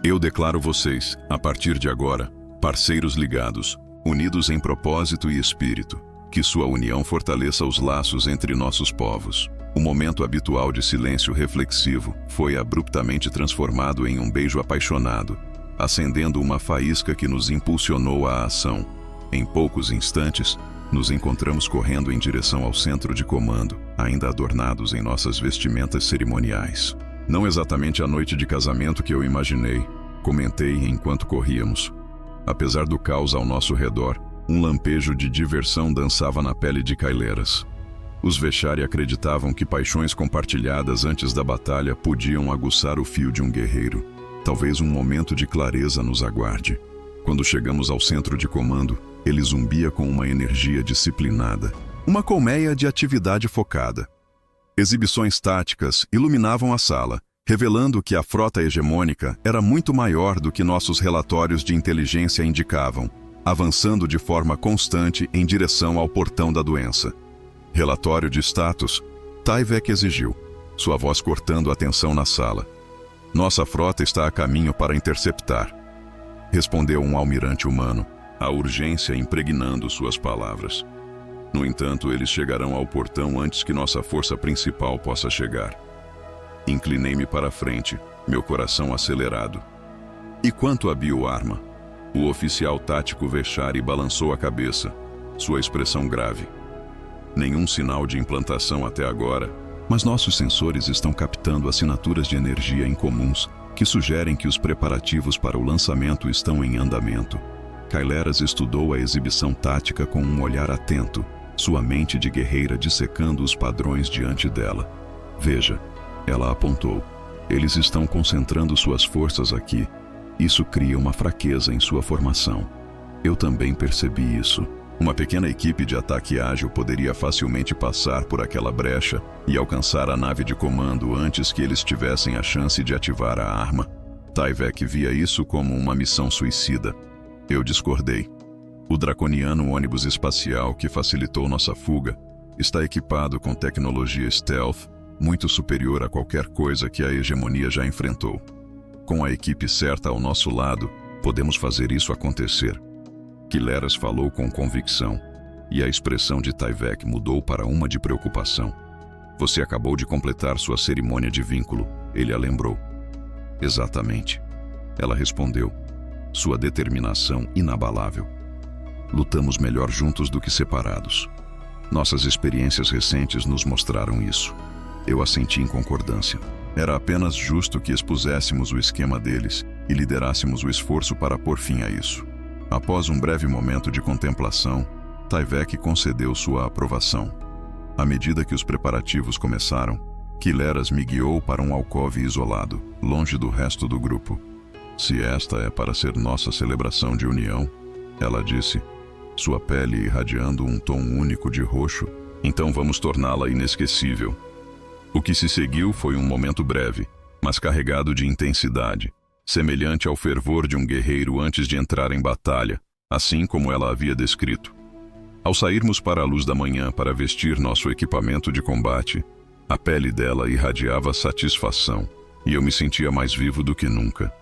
Eu declaro vocês, a partir de agora, parceiros ligados, unidos em propósito e espírito. Que sua união fortaleça os laços entre nossos povos. O momento habitual de silêncio reflexivo foi abruptamente transformado em um beijo apaixonado, acendendo uma faísca que nos impulsionou à ação. Em poucos instantes, nos encontramos correndo em direção ao centro de comando, ainda adornados em nossas vestimentas cerimoniais. Não exatamente a noite de casamento que eu imaginei, comentei enquanto corríamos. Apesar do caos ao nosso redor, um lampejo de diversão dançava na pele de Kaileras. Os Veshari acreditavam que paixões compartilhadas antes da batalha podiam aguçar o fio de um guerreiro. Talvez um momento de clareza nos aguarde. Quando chegamos ao centro de comando, ele zumbia com uma energia disciplinada. Uma colmeia de atividade focada. Exibições táticas iluminavam a sala, revelando que a frota hegemônica era muito maior do que nossos relatórios de inteligência indicavam, avançando de forma constante em direção ao portão da doença. Relatório de status, Tyvek exigiu, sua voz cortando a tensão na sala. Nossa frota está a caminho para interceptar, respondeu um almirante humano, a urgência impregnando suas palavras. No entanto, eles chegarão ao portão antes que nossa força principal possa chegar. Inclinei-me para a frente, meu coração acelerado. E quanto à bioarma? O oficial tático Vechari balançou a cabeça, sua expressão grave. Nenhum sinal de implantação até agora, mas nossos sensores estão captando assinaturas de energia incomuns que sugerem que os preparativos para o lançamento estão em andamento. Kaileras estudou a exibição tática com um olhar atento, sua mente de guerreira dissecando os padrões diante dela. Veja, ela apontou. Eles estão concentrando suas forças aqui. Isso cria uma fraqueza em sua formação. Eu também percebi isso. Uma pequena equipe de ataque ágil poderia facilmente passar por aquela brecha e alcançar a nave de comando antes que eles tivessem a chance de ativar a arma. Tyvek via isso como uma missão suicida. Eu discordei. O draconiano ônibus espacial que facilitou nossa fuga está equipado com tecnologia stealth muito superior a qualquer coisa que a hegemonia já enfrentou. Com a equipe certa ao nosso lado, podemos fazer isso acontecer. Kaileras falou com convicção, e a expressão de Tyvek mudou para uma de preocupação. Você acabou de completar sua cerimônia de vínculo, ele a lembrou. Exatamente. Ela respondeu, sua determinação inabalável. Lutamos melhor juntos do que separados. Nossas experiências recentes nos mostraram isso. Eu assenti em concordância. Era apenas justo que expuséssemos o esquema deles e liderássemos o esforço para pôr fim a isso. Após um breve momento de contemplação, Tyvek concedeu sua aprovação. À medida que os preparativos começaram, Kaileras me guiou para um alcove isolado, longe do resto do grupo. Se esta é para ser nossa celebração de união, ela disse, sua pele irradiando um tom único de roxo, então vamos torná-la inesquecível. O que se seguiu foi um momento breve, mas carregado de intensidade, semelhante ao fervor de um guerreiro antes de entrar em batalha, assim como ela havia descrito. Ao sairmos para a luz da manhã para vestir nosso equipamento de combate, a pele dela irradiava satisfação, e eu me sentia mais vivo do que nunca.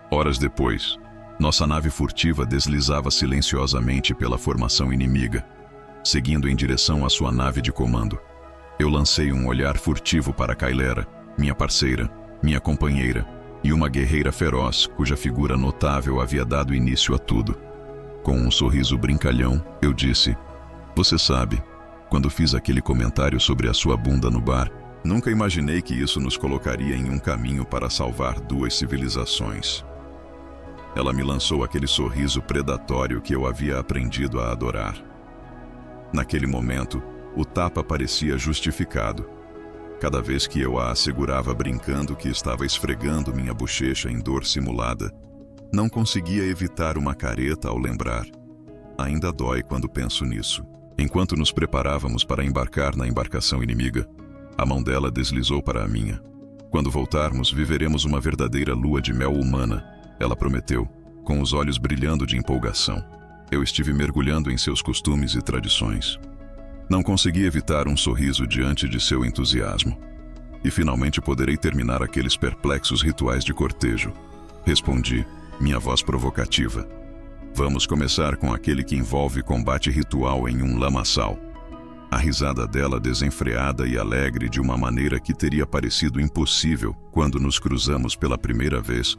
Horas depois, nossa nave furtiva deslizava silenciosamente pela formação inimiga, seguindo em direção à sua nave de comando. Eu lancei um olhar furtivo para Kailera, minha parceira, minha companheira, e uma guerreira feroz cuja figura notável havia dado início a tudo. Com um sorriso brincalhão, eu disse, você sabe, quando fiz aquele comentário sobre a sua bunda no bar, nunca imaginei que isso nos colocaria em um caminho para salvar duas civilizações. Ela me lançou aquele sorriso predatório que eu havia aprendido a adorar. Naquele momento, o tapa parecia justificado. Cada vez que eu a assegurava brincando que estava esfregando minha bochecha em dor simulada, não conseguia evitar uma careta ao lembrar. Ainda dói quando penso nisso. Enquanto nos preparávamos para embarcar na embarcação inimiga, a mão dela deslizou para a minha. Quando voltarmos, viveremos uma verdadeira lua de mel humana, ela prometeu, com os olhos brilhando de empolgação. Eu estive mergulhando em seus costumes e tradições. Não consegui evitar um sorriso diante de seu entusiasmo. E finalmente poderei terminar aqueles perplexos rituais de cortejo. Respondi, minha voz provocativa. Vamos começar com aquele que envolve combate ritual em um lamaçal. A risada dela desenfreada e alegre de uma maneira que teria parecido impossível quando nos cruzamos pela primeira vez,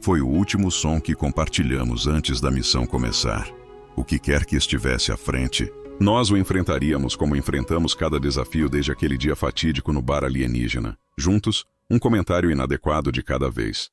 foi o último som que compartilhamos antes da missão começar. O que quer que estivesse à frente, nós o enfrentaríamos como enfrentamos cada desafio desde aquele dia fatídico no bar alienígena. Juntos, um comentário inadequado de cada vez.